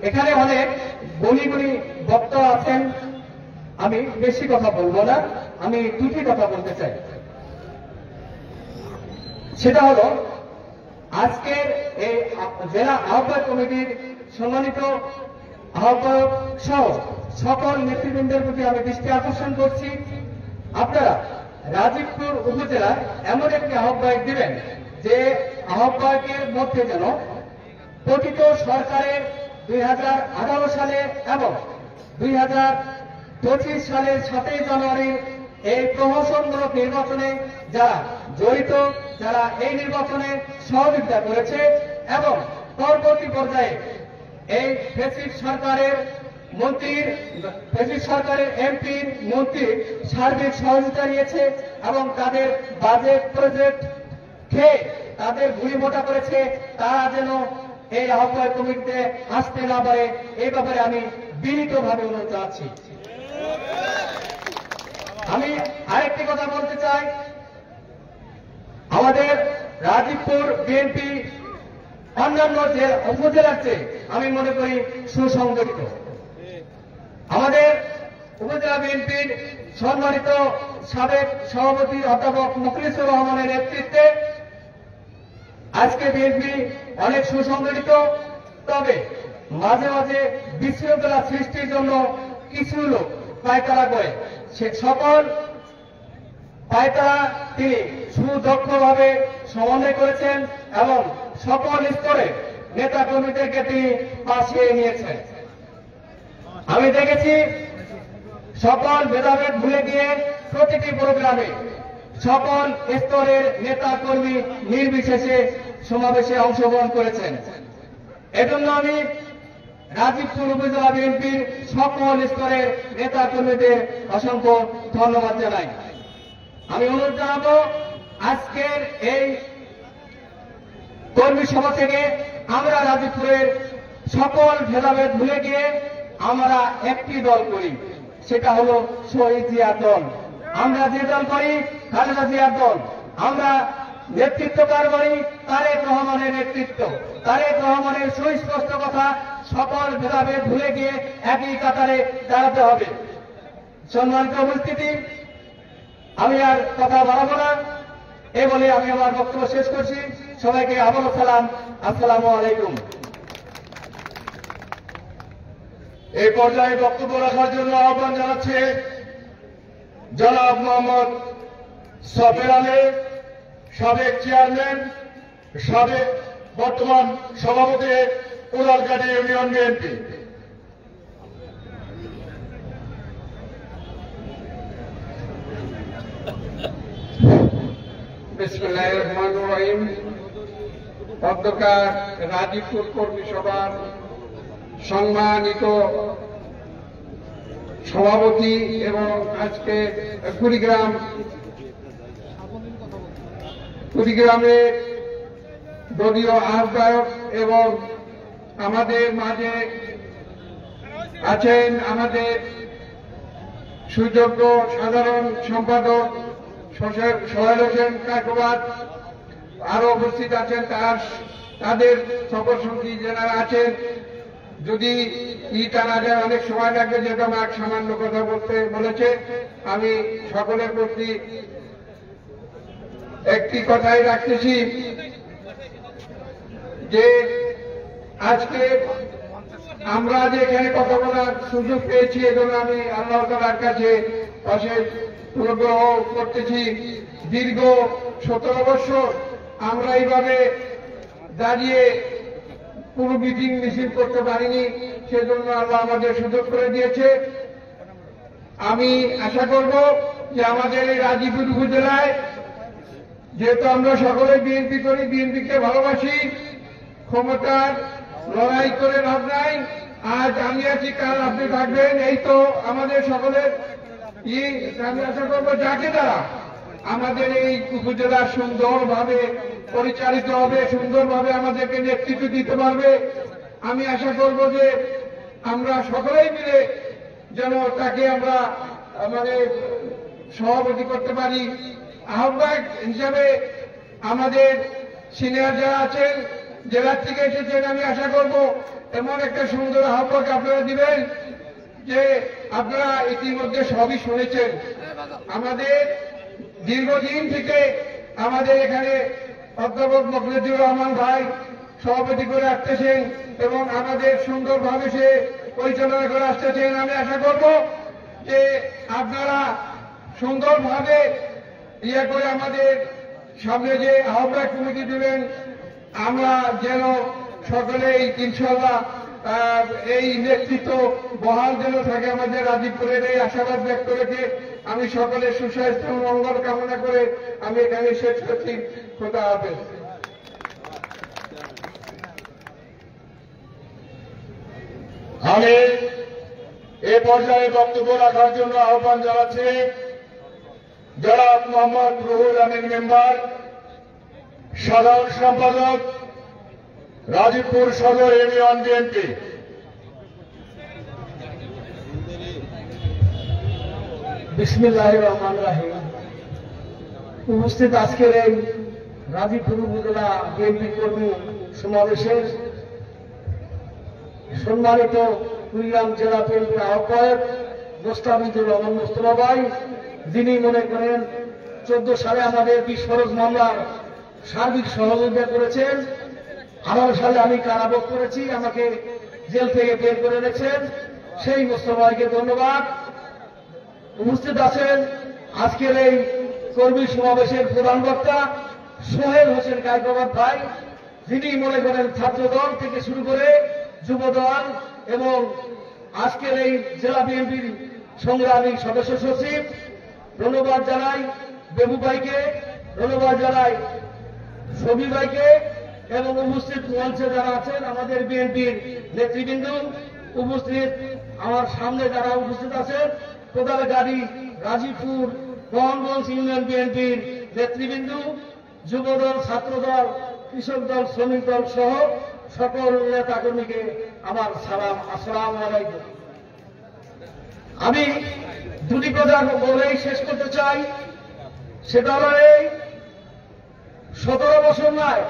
F: এখানে অনেক গুণী গুণী বক্তা আছেন, আমি বেশি কথা বলবো না, আমি 2টি কথা বলতে চাই। সেটা হলো, আজকের এই জেলা আহ্বায়ক কমিটির সম্মানিত আহ্বায়ক সহ সকল নেতৃবৃন্দের প্রতি আমি দৃষ্টি আকর্ষণ করছি, আপনারা রাজীবপুর উপজেলায় এমন একটি আহ্বায়ক দিবেন যে আহ্বায়কের মধ্যে যেন পতিত সরকারের 2018 সালে এবং 2025 সালের 7 জানুয়ারির এই প্রহসনমূলক নির্বাচনে যারা জড়িত, যারা এই নির্বাচনে সহযোগিতা করেছে এবং পরবর্তী পর্যায়ে এই ফ্যাসিস্ট সরকারের মন্ত্রীর, ফ্যাসিস্ট সরকারের এমপির, মন্ত্রীর সার্বিক সহযোগিতা নিয়েছে এবং তাদের বাজেট প্রজেক্ট খেয়ে তাদের ভুড়ি মোটা করেছে, তারা যেন এই আহ্বায়ক কমিটিতে আসতে না পারে, এই ব্যাপারে আমি বিনীতভাবে অনুরোধ জানাচ্ছি। আমি আরেকটি কথা বলতে চাই, আমাদের রাজীবপুর বিএনপি অন্যান্য উপজেলার চেয়ে আমি মনে করি সুসংগঠিত। আমাদের উপজেলা বিএনপির সম্মানিত সাবেক সভাপতি অধ্যাপক মুখলিসুর রহমানের নেতৃত্বে আজকে বিএনপি অনেক সুসংগঠিত, তবে মাঝে মাঝে বিশৃঙ্খলা সৃষ্টির জন্য কিছু লোক পায়তারা করে, সে সকল পায়তারা তিনি সুদক্ষভাবে সমন্বয় করেছেন এবং সকল স্তরে নেতা কর্মীদেরকে তিনি পাশিয়ে নিয়েছেন। আমি দেখেছি সকল ভেদাভেদ ভুলে গিয়ে প্রতিটি প্রোগ্রামে সকল স্তরের নেতা কর্মী নির্বিশেষে সমাবেশে অংশগ্রহণ করেছেন। এজন্য আমি রাজীবপুর উপজেলা বিএনপির সকল স্তরের নেতা কর্মীদের অসংখ্য ধন্যবাদ জানাই। আমি অনুরোধ জানাবো, আজকের এই কর্মী সভা থেকে আমরা রাজীবপুরের সকল ভেদাভেদ ভুলে গিয়ে আমরা একটি দল করি, সেটা হলো শহীদ জিয়ার দল। আমরা যে দল করি খালেদা জিয়ার দল। আমরা নেতৃত্ব কার করি? তারেক রহমানের নেতৃত্ব। তারেক রহমানের সুস্পষ্ট কথা, সকল ভেদাভেদ ভুলে গিয়ে একই কাতারে দাঁড়াতে হবে। সম্মানিত উপস্থিতি, আমি আর কথা বাড়াবো না, এ বলে আমি আমার বক্তব্য শেষ করছি। সবাইকে আবারও সালাম, আসসালামু আলাইকুম।
A: এই পর্যায়ে বক্তব্য রাখার জন্য আহ্বান জানাচ্ছে জনাব মোহাম্মদ সফের আলী, সাবেক চেয়ারম্যান, বর্তমান সভাপতি কোদালকাটি ইউনিয়ন বিএনপি।
B: বিসমিল্লাহির রহমানির রহিম। অধ্যকার রাজীবপুর কর্মী সভার সম্মানিত সভাপতি এবং আজকে কুড়িগ্রামের দলীয় আহ্বায়ক এবং আমাদের মাঝে আছেন আমাদের সুযোগ্য সাধারণ সম্পাদক সোহেল হোসেন কাকবাদ, আরো উপস্থিত আছেন তাদের সফরসঙ্গী যারা আছেন। যদি টানা যায় অনেক সময় লাগবে, যেহেতু আমার সামান্য কথা বলতে বলেছে, আমি সকলের প্রতি একটি কথাই রাখতেছি যে আজকে আমরা যে এখানে কথা বলার সুযোগ পেয়েছি, এজন্য আমি আল্লাহ তাআলার কাছে অশেষ অনুগ্রহ করতেছি। দীর্ঘ 17 বছর আমরা এইভাবে দাঁড়িয়ে পুরো মিটিং মিছিল করতে পারিনি, সেজন্য আল্লাহ আমাদের সুযোগ করে দিয়েছে। আমি আশা করব যে আমাদের এই রাজীবপুর উপজেলায়, যেহেতু আমরা সকলে বিএনপি করি, বিএনপিকে ভালোবাসি, ক্ষমতার লড়াই করে লাভ নাই। আজ আমি আছি, কাল আপনি থাকবেন, এই তো আমাদের সকলের আমি আশা করবো যাকে দ্বারা আমাদের এই উপজেলা সুন্দরভাবে পরিচালিত হবে, সুন্দরভাবে আমাদেরকে নেতৃত্ব দিতে পারবে। আমি আশা করব যে আমরা সকলেই মিলে যেন তাকে আমরা সভাপতি করতে পারি। আহ্বায়ক হিসাবে আমাদের সিনিয়র যারা আছেন, জেলার থেকে এসেছেন, আমি আশা করব এমন একটা সুন্দর আহ্বায়ক আপনারা দিবেন যে আপনারা ইতিমধ্যে সবই শুনেছেন। আমাদের দীর্ঘদিন থেকে আমাদের এখানে অধ্যাপক মখলেজুর রহমান ভাই সভাপতি করে আসতেছেন এবং আমাদের সুন্দরভাবে সে পরিচালনা করে আসতেছেন। আমি আশা করব যে আপনারা সুন্দরভাবে করে আমাদের সামনে যে আহ্বায়ক কমিটি দেবেন, আমরা যেন সকলেই ইনশাআল্লাহ এই নেতৃত্ব বহাল যেন থাকে আমাদের রাজীবপুরের, এই আশাবাদ ব্যক্ত রেখে আমি সকলের সুস্বাস্থ্য মঙ্গল কামনা করে আমি এখানে শেষ করছি। খোদা হাফেজ।
A: আমি এ পর্যায়ে বক্তব্য রাখার জন্য আহ্বান জানাচ্ছি জনাব মোহাম্মদ রুহুল আমিন মেম্বার, সাধারণ সম্পাদক, রাজীবপুর সদর ইউনিয়ন বিএনপি।
F: বিসমিল্লাহির রহমানির রহিম। উপস্থিত আজকের এই রাজীবপুর উপজেলা বিএনপি কর্মী সমাবেশের সম্মানিত কুড়িগ্রাম জেলা বিএনপির আহ্বায়ক মোস্তাফিজুর রহমান মোস্তফা ভাই, যিনি মনে করেন 14 সালে আমাদের 20 ফরজ মামলার সার্বিক সহযোগিতা করেছেন। 18 সালে আমি কারাভোগ করেছি, আমাকে জেল থেকে বের করে এনেছেন, সেই মোস্তফা ভাইকে ধন্যবাদ। উপস্থিত আছেন আজকের এই কর্মী সমাবেশের প্রধান বক্তা সোহেল হোসেন কায়কবাদ ভাই, যিনি মনে করেন ছাত্রদল থেকে শুরু করে যুবদল এবং আজকের এই জেলা বিএনপির সংগ্রামী সদস্য সচিব। ধন্যবাদ জানাই বেবু ভাইকে, ধন্যবাদ জানাই সবি ভাইকে এবং উপস্থিত মঞ্চে যারা আছেন আমাদের বিএনপির নেতৃবৃন্দ, উপস্থিত আমার সামনে যারা উপস্থিত আছেন কোদালকাটি, গাজীপুর, মোহনগঞ্জ ইউনিয়ন বিএনপির নেতৃবৃন্দ, যুবদল, ছাত্রদল, কৃষক দল, শ্রমিক দল সহ সকল নেতা কর্মীকে আমার সালাম, আসসালামু আলাইকুম। আমি দুটি কথা বলেই শেষ করতে চাই, সেটা হল এই 17 বছর নয়,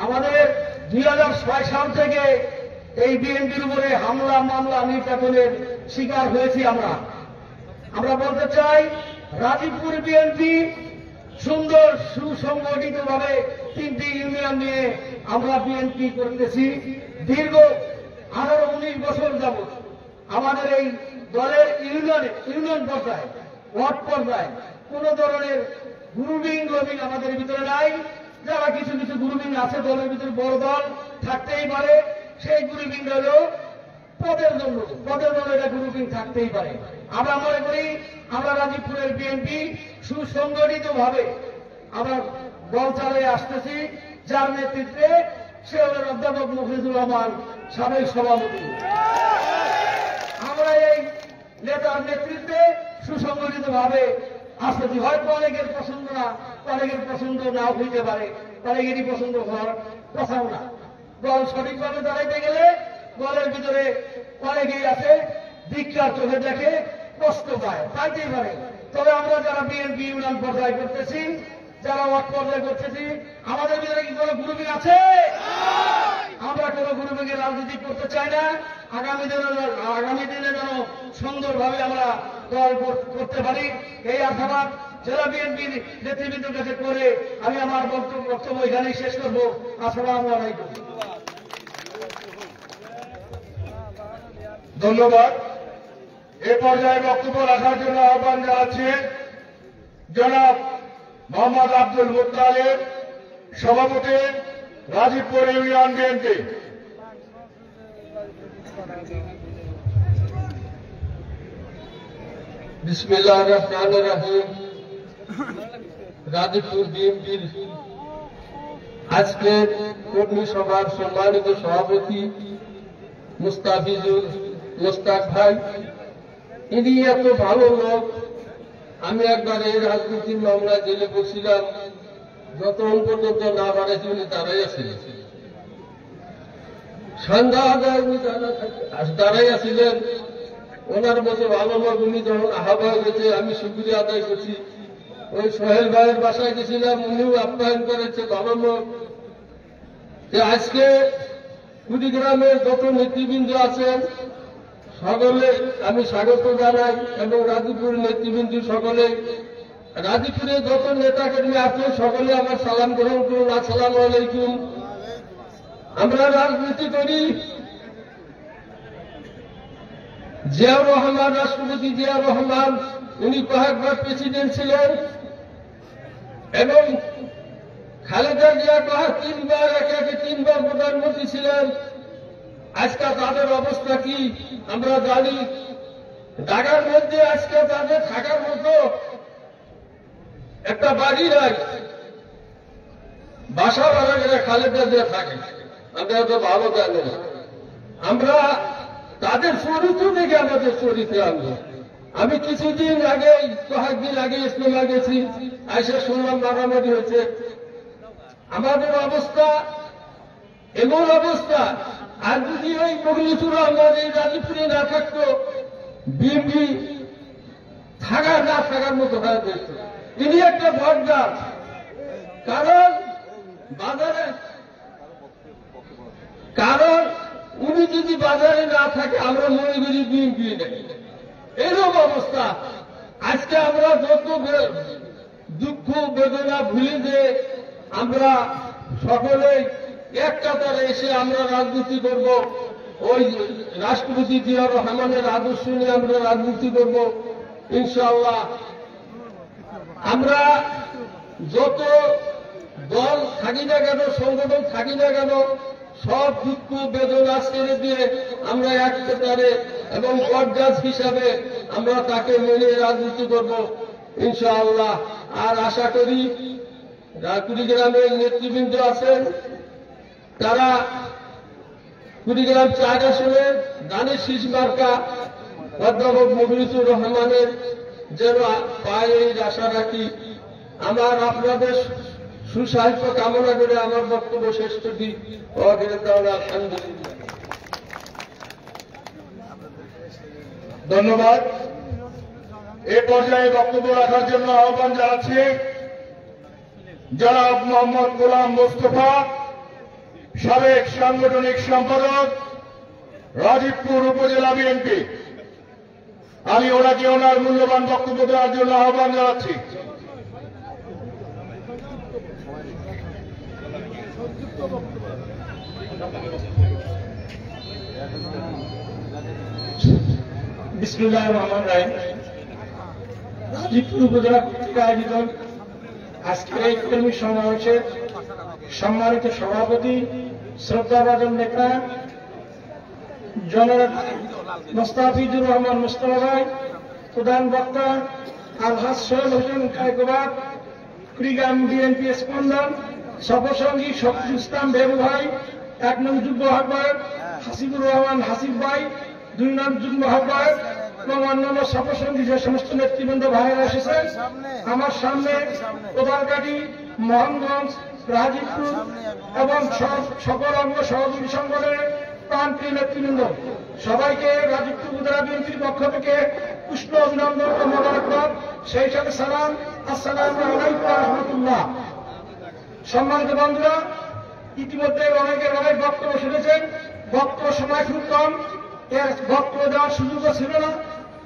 F: আমাদের 2006 সাল থেকে এই বিএনপির উপরে হামলা মামলা নির্যাতনের শিকার হয়েছি আমরা বলতে চাই রাজীবপুর বিএনপি সুন্দর সুসংগঠিত ভাবে 3টি ইউনিয়ন নিয়ে আমরা বিএনপি করতেছি। দীর্ঘ 18-19 বছর যাবৎ আমাদের এই দলের ইউনিয়ন পর্যায়ে ওয়ার্ড পর্যায়ে কোন ধরনের গ্রুপিং আমাদের ভিতরে নাই। যারা কিছু কিছু গ্রুপিং আছে দলের ভিতরে, বড় দল থাকতেই পারে, সেই গ্রুপিং হল পদের জন্য এটা গ্রুপিং থাকতেই পারে। আমরা মনে করি আমরা রাজীবপুরের বিএনপি সুসংগঠিত ভাবে আমরা দল চালিয়ে আসতেছি, যার নেতৃত্বে সে হলেন অধ্যাপক মফিজুর রহমান, সাবেক সভাপতি। আমরা এই নেতার নেতৃত্বে সুসংগঠিত ভাবে আসতেছি। হয়তো অনেকের পছন্দ না, অনেকের পছন্দ নাও হইতে পারে, অনেকেরই পছন্দ হওয়ার কথাও না। দল সঠিকভাবে দাঁড়াইতে গেলে দলের ভিতরে অনেকেই আছে ধিক্কার চোখে দেখে, কষ্ট পাইতেই পারে। তবে আমরা যারা বিএনপি ইউনিয়ন পর্যায়ে করতেছি, যারা ওয়ার্ড পর্যায়ে করতেছি, আমাদের ভিতরে কি কোনো গ্রুপিং আছে? আমরা কোনো গ্রুপিং এর রাজনীতি করতে চাই না। আগামী দিনে যেন সুন্দরভাবে আমরা দল করতে পারি, এই আশাবাদ জেলা বিএনপির নেতৃবৃন্দের কাছে করে আমি আমার বক্তব্য এখানেই শেষ করবো। আসসালামু আলাইকুম।
A: ধন্যবাদ। এ পর্যায়ে বক্তব্য রাখার জন্য আহ্বান জানাচ্ছি জনাব মোহাম্মদ আব্দুল মুত্তালিব, সভাপতি রাজীবপুর ইউনিয়ন বিএনপি।
E: বিসমিল্লাহির রহমানির রহিম। রাজীবপুর বিএনপির আজকের কর্মী সভার সম্মানিত সভাপতি মুস্তাক ভাই, ইনি এত ভালো লোক। আমি একবার এই রাজনীতির মামলায় জেলে বসছিলাম, যতক্ষণ পর্যন্ত না বাড়াইছি উনি দাঁড়াই আছিলেন, সন্ধ্যা আদায় উনি দাঁড়াই আছিলেন। ওনার মতো ভালো লোক উনি যখন আহ্বায়ক হয়েছে আমি শুকরিয়া আদায় করছি। ওই সোহেল ভাইয়ের বাসায় গেছিলাম, উনিও আপ্যায়ন করেছে, ভালো লোক। আজকে কুড়িগ্রামের যত নেতৃবৃন্দ আছেন সকলে আমি স্বাগত জানাই, এবং রাজীবপুর নেতৃবৃন্দ সকলে, রাজীবপুরে যত নেতাকর্মী আছেন সকলে আমার সালাম গ্রহণ করুন। আসসালামু আলাইকুম। আমরা রাজনীতি করি, জিয়াউর রহমান, রাষ্ট্রপতি জিয়াউর রহমান উনি কয়েকবার প্রেসিডেন্ট ছিলেন, এবং খালেদা জিয়া তিনবার একে 3বার প্রধানমন্ত্রী ছিলেন। আজকে তাদের অবস্থা কি আমরা জানি। ঢাকার মধ্যে আজকে তাদের থাকার মতো একটা বাড়ি নাই, বাসা ভাড়া করে খালেদা জিয়া থাকে। আমরা তো ভালো জানি, আমরা তাদের চরিত্র দেখে আমাদের চরিত্রে আনবো। আমি কিছুদিন আগে, কয়েকদিন আগে ইসলামা গেছি, আইসা শুনলাম মারামারি হয়েছে। আমাদের অবস্থা এমন অবস্থা, আর যদি ওই মখলিসুর রহমান এই রাজীবপুরে না থাকতো, বিএনপি না থাকার মতো হয়ে যেত। তিনি একটা ভোটদার, কারণ উনি যদি বাজারে না থাকে আমরা মনে করি বিএনপি নেই। এরকম অবস্থা। আজকে আমরা যত দুঃখ বেদনা ভুলে যে আমরা সকলে এক কাতারে এসে আমরা রাজনীতি করব, ওই রাষ্ট্রপতি জিয়াউর রহমানের আদর্শ নিয়ে আমরা রাজনীতি করব ইনশাআল্লাহ। আমরা যত দল থাকি না কেন, সংগঠন থাকি না কেন, সব দুঃখ বেদনা ছেড়ে দিয়ে আমরা এক কাতারে এবং বটগাছ হিসাবে আমরা তাকে মেনে রাজনীতি করব ইনশাআল্লাহ। আর আশা করি কুড়িগ্রামের নেতৃবৃন্দ আছেন, তারা কুড়িগ্রাম 4 আসনের ধানের শীষ মার্কা অধ্যাপক মফিজুর রহমানের যেন পায়, এই আশা রাখি। আমার আপনাদের সুসাহিত্য কামনা করে আমার বক্তব্য শেষ করি। আলহামদুলিল্লাহ।
A: ধন্যবাদ। এ পর্যায়ে বক্তব্য রাখার জন্য আহ্বান জানাচ্ছি জনাব মোহাম্মদ গোলাম মোস্তফা, সাবেক সাংগঠনিক সম্পাদক রাজীবপুর উপজেলা বিএনপি। আমি ওনাকে ওনার মূল্যবান বক্তব্য দেওয়ার জন্য আহ্বান জানাচ্ছি।
G: বিসমিল্লাহির রহমানির রহিম। রাজীবপুর উপজেলা কর্তৃক আয়োজিত আজকের এই কর্মী সমাবেশের সম্মানিত সভাপতি, শ্রদ্ধাভাজন নেতা জনাব মোস্তাফিজুর রহমান মোস্তফা ভাই, প্রধান বক্তা আলহাজ সোহেল হোসেন কায়কোবাদ, কুড়িগ্রাম বিএনপি স্পন্দন, সফরসঙ্গী শফিকুল ইসলাম বেবু ভাই, 1 নং যুগ্ম আহ্বায়ক হাসিবুর রহমান হাসিব ভাই, 2 নং যুগ্ম আহ্বায়ক এবং অন্যান্য সফরসঙ্গী যে সমস্ত নেতৃবৃন্দ ভাইয়েরা এসেছেন, আমার সামনে কোদালকাঠি, মোহনগঞ্জ, রাজীবপুর এবং সকল অঙ্গ সহযোগী সংগঠনের প্রান্তীয় নেতৃবৃন্দ, সবাইকে রাজীবপুর উপজেলা বিএনপির পক্ষ থেকে পুষ্প অভিনন্দন ও মোবারকবাদ, সেই সাথে সালাম, আসসালামু আলাইকুম ওয়া রাহমাতুল্লাহ। সম্মানিত বন্ধুরা, ইতিমধ্যে অনেকের অনেক বক্তব্য শুনেছেন। বক্তব্য সময় খুব কম, এর বক্তব্য দেওয়ার সুযোগও ছিল না।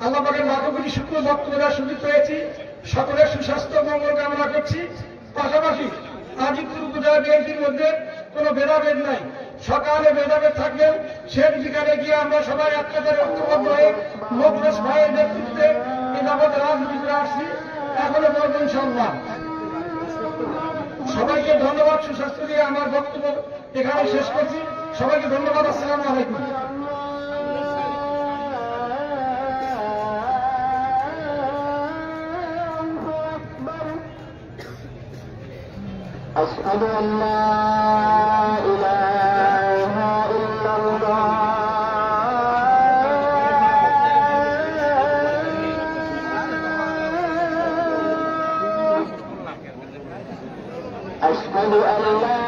G: আল্লাহ পাকের লাখো কোটি শুকর বক্তব্য দেওয়ার সুযোগ পেয়েছি। সকলের সুস্বাস্থ্য মঙ্গল কামনা করছি। পাশাপাশি রাজীবপুর উপজেলা বিএনপির মধ্যে কোনো ভেদাভেদ নাই। সকালে ভেদাভেদ থাকলেও শেষ বিকালে গিয়ে আমরা সবাই একসাথে ঐক্যবদ্ধ হয়ে মোখলেস ভাইয়ের নেতৃত্বে এই যাবৎ রাজনীতি করে আসছি, এখনো বলবো ইনশাআল্লাহ। সবাইকে ধন্যবাদ, সুস্বাস্থ্য দিয়ে আমার বক্তব্য এখানে শেষ করছি। সবাইকে ধন্যবাদ। আসসালামু আলাইকুম।
H: أشهد أن لا إله إلا الله أشهد أن لا